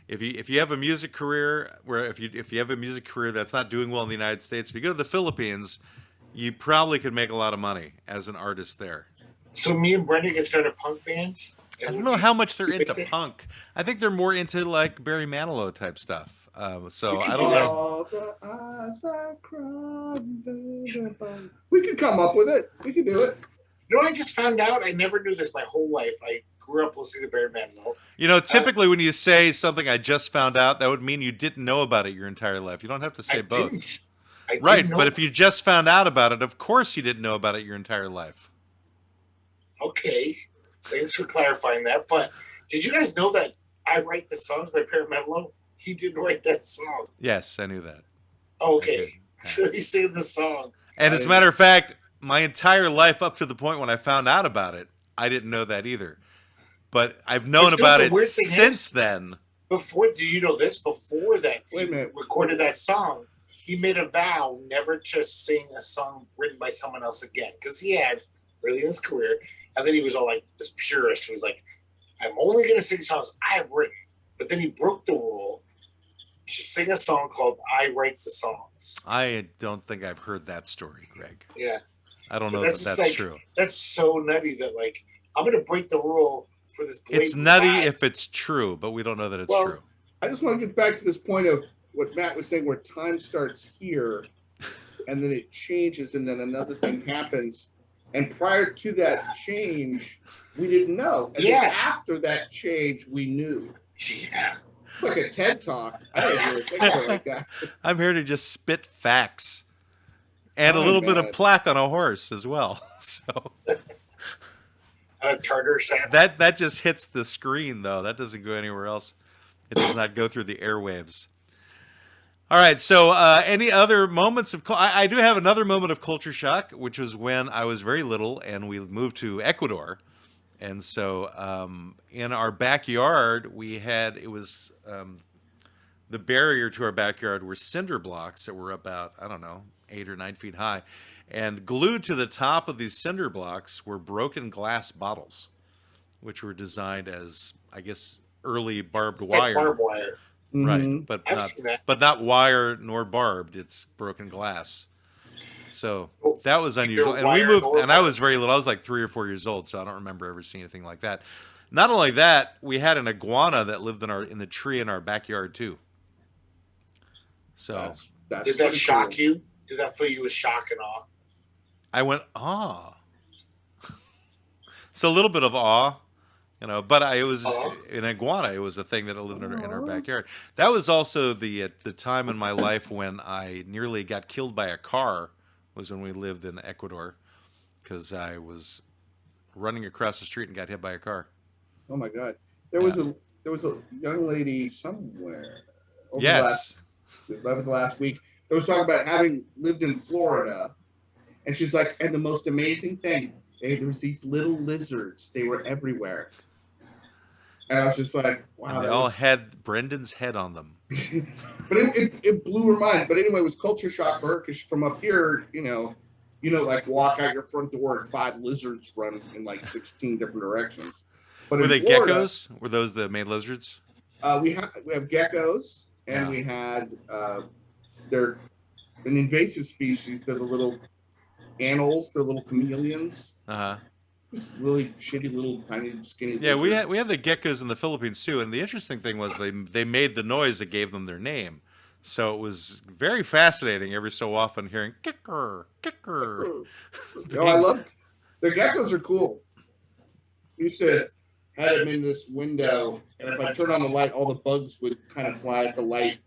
If you have a music career if you have a music career that's not doing well in the United States, if you go to the Philippines, you probably could make a lot of money as an artist there. So me and Brendan can start a punk band? I don't know how much they're into punk. I think they're more into like Barry Manilow type stuff. So I don't know. We could come up with it. We could do it. You know, I just found out. I never knew this my whole life. I grew up listening to Barry Manilow. You know, typically when you say something I just found out, that would mean you didn't know about it your entire life. You don't have to say both. Right, but if you just found out about it, of course you didn't know about it your entire life. Okay. Thanks for clarifying that. But did you guys know that I write the songs by Barry Manilow? He didn't write that song. Yes, I knew that. Okay. So he sang the song. And as a matter of fact, my entire life up to the point when I found out about it, I didn't know that either. But I've known about it since then. Did you know this? Before that he Wait a minute. recorded that song, he made a vow never to sing a song written by someone else again. Because he had, early in his career, and then he was all like this purist who was like, I'm only going to sing songs I've written. But then he broke the rule to sing a song called I Write the Songs. I don't think I've heard that story, Greg. Yeah. I don't know if that's true. That's so nutty that, like, I'm going to break the rule for this blatant It's nutty lie. if it's true, but we don't know that it's true. I just want to get back to this point of what Matt was saying, where time starts here, and then it changes, and then another thing happens. And prior to that change, we didn't know. And then after that change, we knew. Yeah. It's like a TED Talk. I don't really think of it like that. I'm here to just spit facts. And a little bit of plaque on a horse as well. So A tartar sandwich. that just hits the screen though. That doesn't go anywhere else. It does not go through the airwaves. All right, so any other moments of... I do have another moment of culture shock, which was when I was very little and we moved to Ecuador. And so in our backyard, we had... It was... the barrier to our backyard were cinder blocks that were about, I don't know, 8 or 9 feet high. And glued to the top of these cinder blocks were broken glass bottles, which were designed as, I guess, early barbed It's wire. like barbed wire. Right, I've seen that. but not wire nor barbed. It's broken glass. So that was unusual. And we wire moved, nor and I barbed. was very little. I was like 3 or 4 years old, so I don't remember ever seeing anything like that. Not only that, we had an iguana that lived in the tree in our backyard too. So That's Did that pretty shock cool. you? Did that fill you with shock and awe? I went, ah. So a little bit of awe, but it was just an iguana. It was a thing that lived in our backyard. That was also the time in my life when I nearly got killed by a car. Was when we lived in Ecuador, because I was running across the street and got hit by a car. Oh my God. There was a young lady somewhere over Yes. the last week that was talking about having lived in Florida, and she's like, and the most amazing thing, there was these little lizards. They were everywhere, and I was just like, wow. And they all had Brendan's head on them. But it blew her mind. But anyway, it was culture shock for her because from up here, like walk out your front door and 5 lizards run in like 16 different directions. But Were in they Florida, geckos? Were those the main lizards? we have geckos, and Yeah. we had they're an invasive species. They're the little animals. They're little chameleons. Uh-huh. Just really shitty little tiny skinny. Yeah, lizards. we have the geckos in the Philippines too, and the interesting thing was they made the noise that gave them their name. So it was very fascinating every so often hearing kicker, kicker. Oh, I love the geckos are cool. You said had them in this window, and if I turn on the light, all the bugs would kind of fly at the light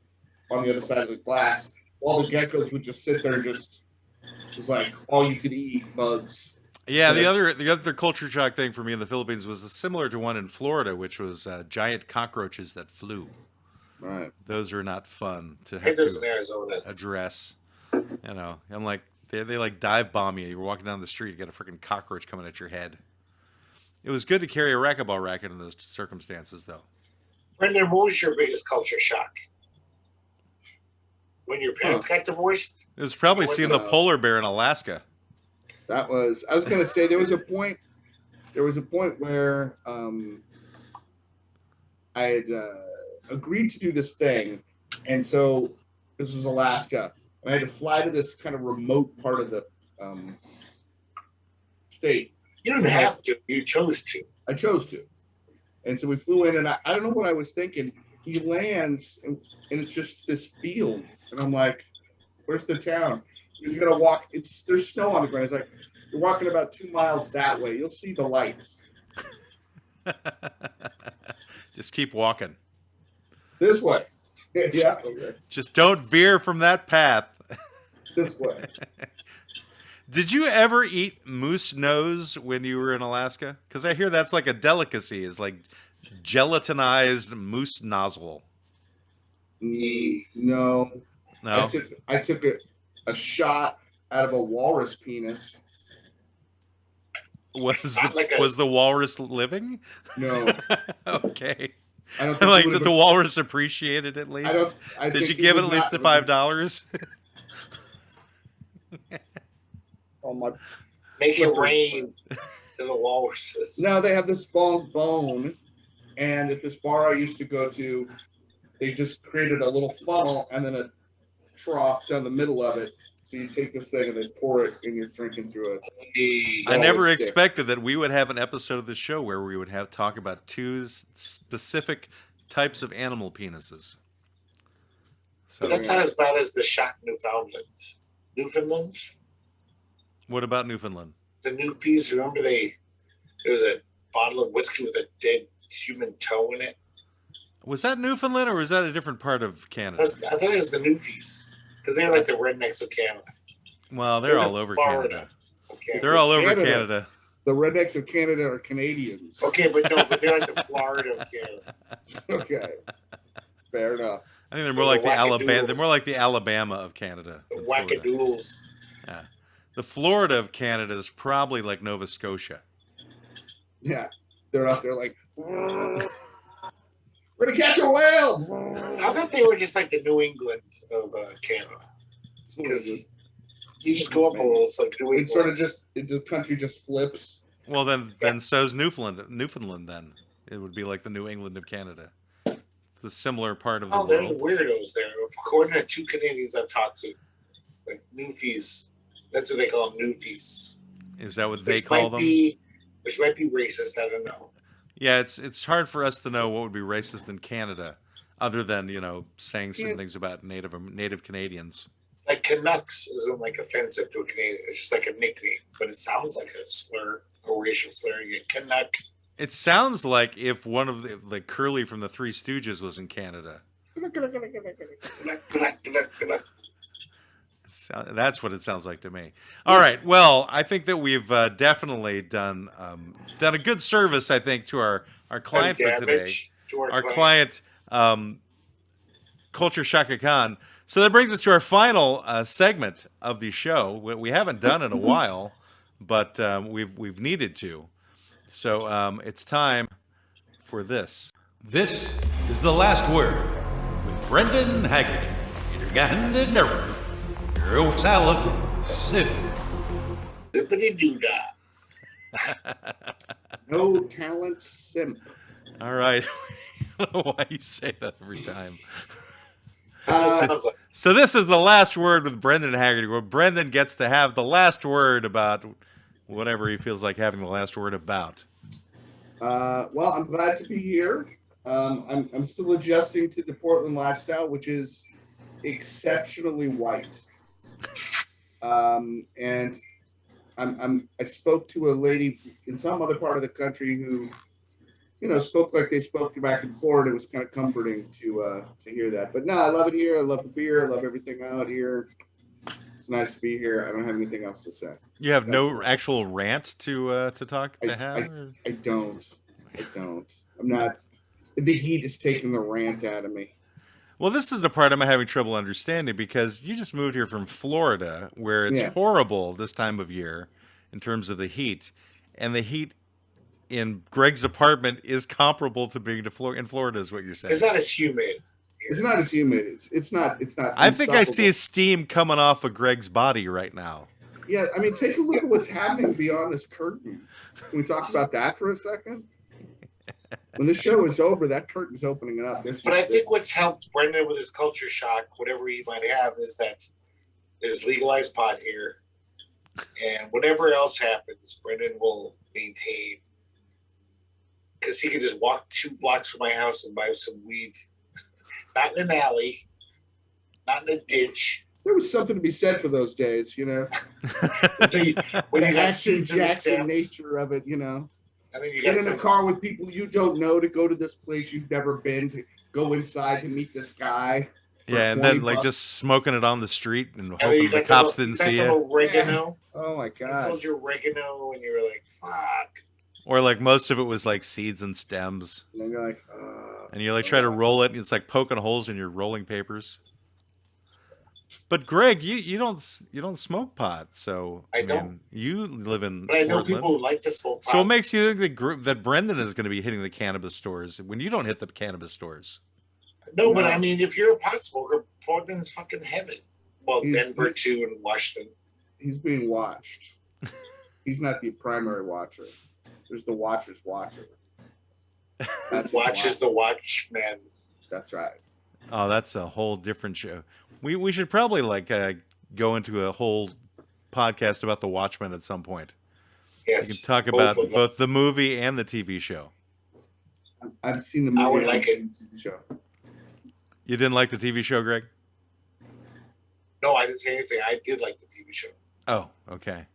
on the other side of the glass. All the geckos would just sit there, just like all you could eat bugs. Yeah, the other culture shock thing for me in the Philippines was similar to one in Florida, which was giant cockroaches that flew. Right. Those are not fun to Hey, have there's in to Arizona. address. I'm like they like dive bomb you. You're walking down the street, you got a freaking cockroach coming at your head. It was good to carry a racquetball racket in those circumstances, though. Brendan, what was your biggest culture shock? When your parents got divorced? It was probably What was seeing the- the polar bear in Alaska. I was going to say there was a point where I had agreed to do this thing, and so this was Alaska, and I had to fly to this kind of remote part of the state. You didn't have to. You chose to. I chose to, and so we flew in, and I don't know what I was thinking. He lands, and it's just this field, and I'm like, "Where's the town?" He's gonna walk. There's snow on the ground. It's like you're walking about 2 miles that way. You'll see the lights Just keep walking. this way. Yeah, okay. Just don't veer from that path. This way. Did you ever eat moose nose when you were in Alaska? Because I hear that's like a delicacy. It's like gelatinized moose nozzle. No. No. I took a shot out of a walrus penis. Was the walrus living? No. Okay. I don't I think like it that would've the been- walrus appreciated at least. I Did think you he give it would at least the not- $5? Oh my. Make it rain to the walruses. No, they have this long bone, and at this bar I used to go to, they just created a little funnel and then a trough down the middle of it. So you take this thing and then pour it, and you're drinking through it. I Oh, never it's dick. expected that we would have an episode of the show where we would have talk about 2 specific types of animal penises. So, But that's not as bad as the shot in Newfoundland. what about Newfoundland? The Newfies, remember there was a bottle of whiskey with a dead human toe in it? Was that Newfoundland or was that a different part of Canada? I thought it was the Newfies. Because they're like the rednecks of Canada. Well, they're all over Florida. Canada. Okay. They're all over Canada. Canada. The rednecks of Canada are Canadians. Okay, but they're like the Florida of Canada. Okay. Fair enough. I think they're more like the Alabama. wackadoodles. They're more like the Alabama of Canada. The than Florida. wackadoodles. Yeah. The Florida of Canada is probably like Nova Scotia. Yeah, they're up there like, we're gonna catch a whale. I thought they were just like the New England of Canada. Because you just go up a little, it's like New England. It's sort of just the country just flips. Well, then so's Newfoundland. Then it would be like the New England of Canada. It's a similar part of the Oh, there's world. weirdos there. According to 2 Canadians I've talked to, like Newfies, that's what they call them, Newfies. Is that what they call them? Which might be racist. I don't know. Yeah, it's hard for us to know what would be racist in Canada, other than saying certain things about native Canadians. Like Canucks isn't like offensive to a Canadian. It's just like a nickname, but it sounds like a slur, a racial slur. You get Canuck. It sounds like if one of the Curly from the Three Stooges was in Canada. That's what it sounds like to me. All right. Well, I think that we've definitely done a good service, I think, to our client for today. Our client, Culture Shaka Khan. So that brings us to our final segment of the show. We haven't done in a while, but we've needed to. So it's time for this. This is the last word with Brendan Haggerty. Zippity doodah. No talent simp. All right. I don't know why you say that every time. That's what it sounds like. So this is the last word with Brendan Haggerty, where Brendan gets to have the last word about whatever he feels like having the last word about. Well, I'm glad to be here. I'm still adjusting to the Portland lifestyle, which is exceptionally white. And I spoke to a lady in some other part of the country who, spoke like they spoke back in Florida. It was kind of comforting to hear that. But no, I love it here. I love the beer. I love everything out here. It's nice to be here. I don't have anything else to say. You have no actual rant to have? I don't. I'm not. The heat is taking the rant out of me. Well, this is a part I'm having trouble understanding because you just moved here from Florida, where it's horrible this time of year in terms of the heat, and the heat in Greg's apartment is comparable to being in Florida, is what you're saying. It's not as humid. It's not as humid. It's not. I think I see steam coming off of Greg's body right now. Yeah, I mean, take a look at what's happening beyond this curtain. Can we talk about that for a second? When the show is over, that curtain's opening up. But I think what's helped Brendan with his culture shock, whatever he might have, is that there's legalized pot here. And whatever else happens, Brendan will maintain. Because he can just walk 2 blocks from my house and buy some weed. Not in an alley. Not in a ditch. There was something to be said for those days, So when the you got action seeds in the Jackson stems, nature of it, and then you Get got in a car with people you don't know to go to this place you've never been, to go inside to meet this guy. Yeah, and then like just smoking it on the street and hoping the cops didn't see it. Oregano. Yeah. Oh my You god! sold your oregano, and you were like, "Fuck." Or like most of it was like seeds and stems, And you're like, and you like try to roll it, and it's like poking holes in your rolling papers. But Greg, you don't smoke pot, so I don't. You live in But I know Portland. people who like to smoke pot. So what makes you think that Brendan is going to be hitting the cannabis stores when you don't hit the cannabis stores? No, but I mean, if you're a pot smoker, Portland's fucking heaven. Well, He's- Denver too, and Washington. he's being watched. He's not the primary watcher. There's the watcher's watcher. That's Watches the Watchman. That's right. Oh, that's a whole different show. We should probably go into a whole podcast about The Watchmen at some point. Yes. We can talk both about of them. both the movie and the TV show. I've seen the movie. I would and like I've seen the TV show. You didn't like the TV show, Greg? No, I didn't say anything. I did like the TV show. Oh, okay.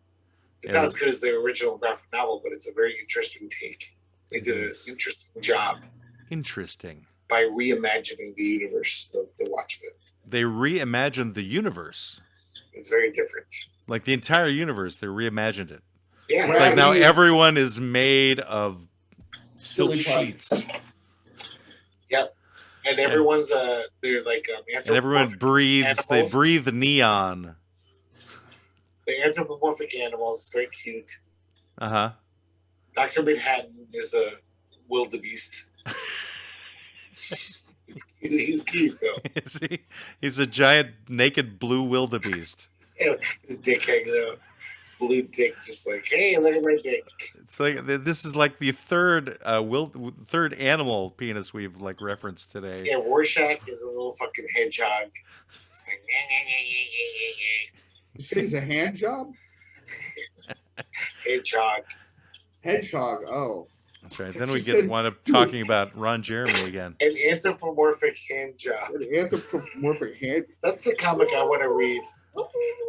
It's Yeah. not as good as the original graphic novel, but it's a very interesting take. They did an interesting job Interesting. by reimagining the universe of The Watchmen. They reimagined the universe. It's very different. Like the entire universe, they reimagined it. Yeah, It's like now everyone is made of silk Silly putty. sheets. Yep. And everyone's they're like and everyone breathes. animals. They breathe neon. The anthropomorphic animals is very cute. Uh-huh. Dr. Manhattan is a wildebeest. He's cute though. Is he? He's a giant naked blue wildebeest. His dick hanging out. His blue dick just like, hey, look at my dick. It's like this is like the third third animal penis we've like referenced today. Yeah, Rorschach is a little fucking hedgehog. It's like, You say he's a hand job? hedgehog. Hedgehog. Oh. That's right. Then we get wind up talking about Ron Jeremy again. An anthropomorphic hand job. An anthropomorphic hand. That's the comic I want to read.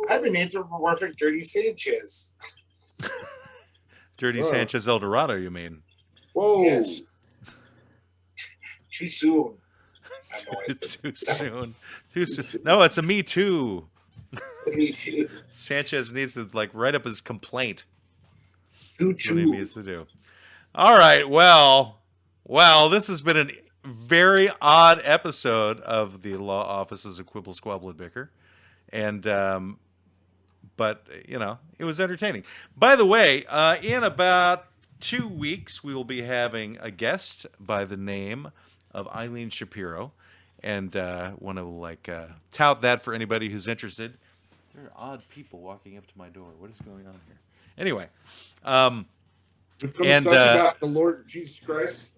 I'm an anthropomorphic Dirty Sanchez. Dirty Sanchez El Dorado, you mean? Whoa. Yes. Too soon. Too soon. Too soon. No, it's a Me Too. Me too. Sanchez needs to like write up his complaint. That's what he needs to do. All right. Well, this has been a very odd episode of the Law Offices of Quibble, Squabble, and Bicker. And, but, you know, it was entertaining. By the way, in about 2 weeks, we will be having a guest by the name of Eileen Shapiro. And want to, like, tout that for anybody who's interested. There are odd people walking up to my door. What is going on here? Anyway. And about the Lord Jesus Christ.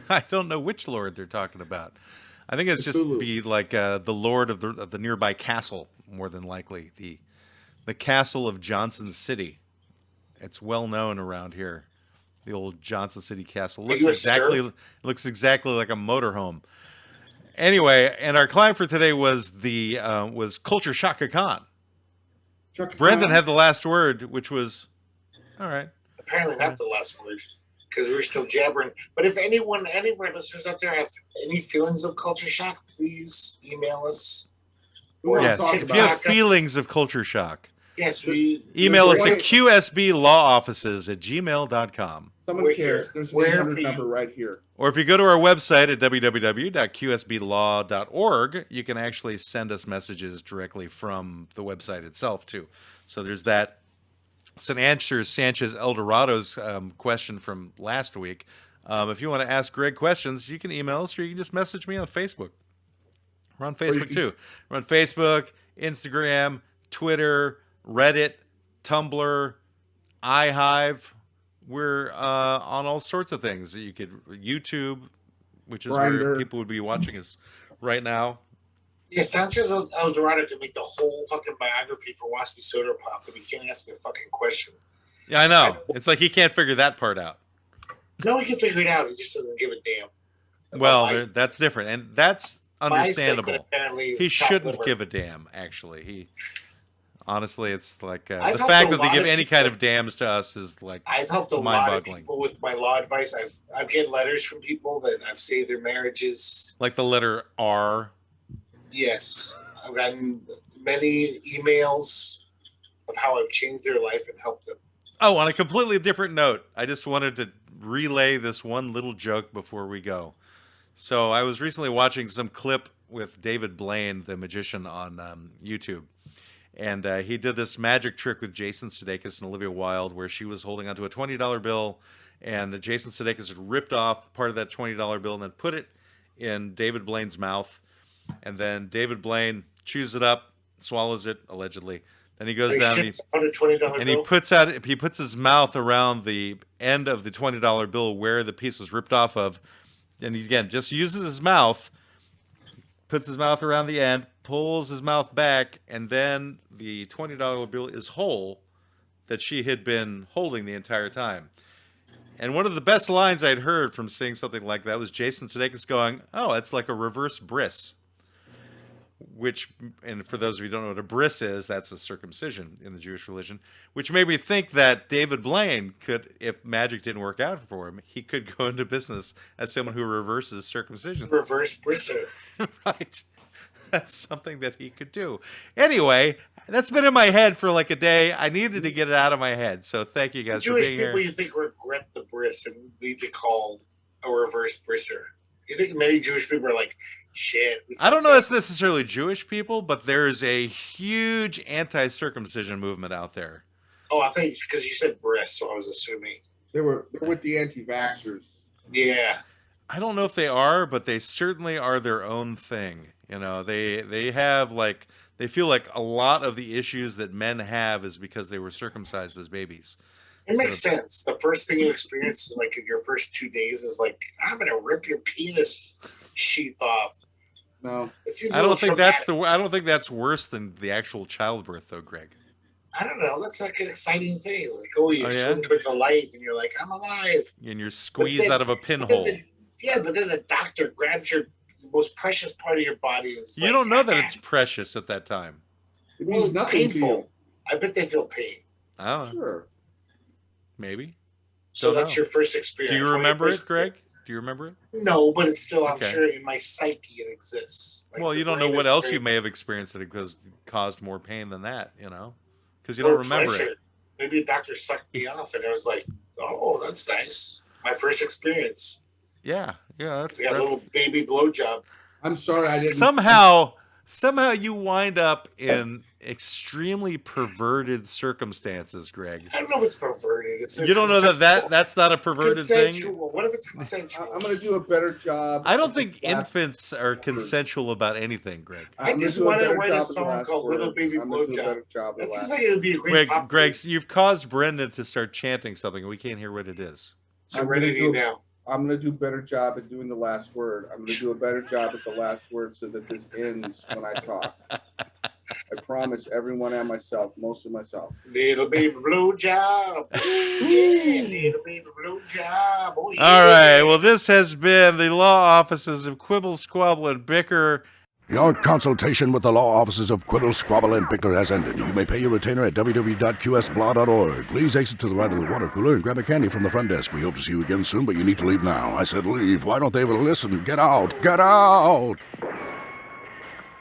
I don't know which Lord they're talking about. I think it's just be like the Lord of the nearby castle, more than likely the castle of Johnson City. It's well known around here. The old Johnson City Castle looks exactly like a motorhome. Anyway, and our client for today was was Culture Shaka Khan. Brendan had the last word, which was all right. Apparently not the last word, because we're still jabbering. But if any of our listeners out there have any feelings of culture shock, please email us. Yes, if you have feelings of culture shock, yes, email us at qsblawoffices@gmail.com. Someone cares. There's an 800 number right here. Or if you go to our website at www.qsblaw.org, you can actually send us messages directly from the website itself, too. So there's that. So to answer Sanchez El Dorado's question from last week, if you want to ask Greg questions, you can email us or you can just message me on Facebook. We're on Facebook, too. We're on Facebook, Instagram, Twitter, Reddit, Tumblr, iHive. We're on all sorts of things. You could YouTube, which is where people would be watching us right now. Yeah, Sanchez El Dorado could make the whole fucking biography for Waspy Soda Pop, but he can't ask me a fucking question. Yeah, I know. It's like he can't figure that part out. No, he can figure it out. He just doesn't give a damn. Well, that's different, and that's understandable. He shouldn't give a damn, actually. Honestly, it's like the fact that they give any kind of damns to us is like I've helped a lot of people with my law advice. I've gotten letters from people that I've saved their marriages. Like the letter R. Yes, I've gotten many emails of how I've changed their life and helped them. Oh, on a completely different note, I just wanted to relay this one little joke before we go. So I was recently watching some clip with David Blaine, the magician, on YouTube. And he did this magic trick with Jason Sudeikis and Olivia Wilde where she was holding onto a $20 bill and Jason Sudeikis had ripped off part of that $20 bill and then put it in David Blaine's mouth. And then David Blaine chews it up, swallows it, allegedly. Then he goes down and he puts his mouth around the end of the $20 bill where the piece was ripped off of. And he, again, just uses his mouth, puts his mouth around the end, pulls his mouth back, and then the $20 bill is whole that she had been holding the entire time. And one of the best lines I'd heard from seeing something like that was Jason Sudeikis going, "Oh, it's like a reverse bris." Which, and for those of you who don't know what a bris is, that's a circumcision in the Jewish religion, which made me think that David Blaine could, if magic didn't work out for him, he could go into business as someone who reverses circumcision. Reverse brisser. Right. That's something that he could do. Anyway, that's been in my head for like a day. I needed to get it out of my head. So thank you guys for being here. Jewish people you think regret the bris and need to call a reverse brisser. You think many Jewish people are like, Shit. I don't know if it's necessarily Jewish people, but there's a huge anti-circumcision movement out there. Oh, I think because you said breast, so I was assuming. They're with the anti-vaxxers. Yeah. I don't know if they are, but they certainly are their own thing. You know, they have like, they feel like a lot of the issues that men have is because they were circumcised as babies. It makes sense. The first thing you experience, like in your first 2 days, is like, I'm gonna rip your penis sheath off. No, It seems. I don't think that's worse than the actual childbirth, though, Greg. I don't know. That's like an exciting thing. Like, oh, you Oh, yeah? swim towards the light, and you're like, I'm alive. And you're squeezed then- out of a pinhole. But then the doctor grabs your most precious part of your body. And You don't know that it's precious at that time. it well, means it's nothing to you. painful. I bet they feel pain. I don't know. Sure. Maybe. So Don't that's know. your first experience. Do you One of your remember first it, Greg? experiences. Do you remember it? No, but it's still, I'm Okay. sure in my psyche it exists. Like, Well, the you don't know brain what is else very- you may have experienced that caused more pain than that, you know? Because you or don't remember pleasure. it. Maybe a doctor sucked me off, and I was like, "Oh, that's nice." My first experience. Yeah, that's I got a little baby blowjob. I'm sorry, I didn't. somehow you wind up in extremely perverted circumstances, Greg. I don't know if it's perverted. You don't know that's not a perverted thing. consensual. What if it's consensual? I'm going to do a better job. I don't with think the last infants are word. consensual about anything, Greg. I I'm just gonna do wanted to better write a job with the song last called Little word. Baby I'm gonna do a Blowjob. better job with That the seems last like it would be a great pop Greg, tune. you've caused Brendan to start chanting something, and we can't hear what it is. Serenity now. I'm going to do a better job at doing the last word. I'm going to do a better job at the last word so that this ends when I talk. I promise everyone and myself, mostly myself. Little baby blowjob. Yeah, little baby blowjob. Oh, yeah. All right. Well, this has been the Law Offices of Quibble, Squabble, and Bicker. Your consultation with the Law Offices of Quibble, Squabble, and Bicker has ended. You may pay your retainer at www.qsblaw.org. Please exit to the right of the water cooler and grab a candy from the front desk. We hope to see you again soon, but you need to leave now. I said leave. Why don't they ever listen? Get out! Get out!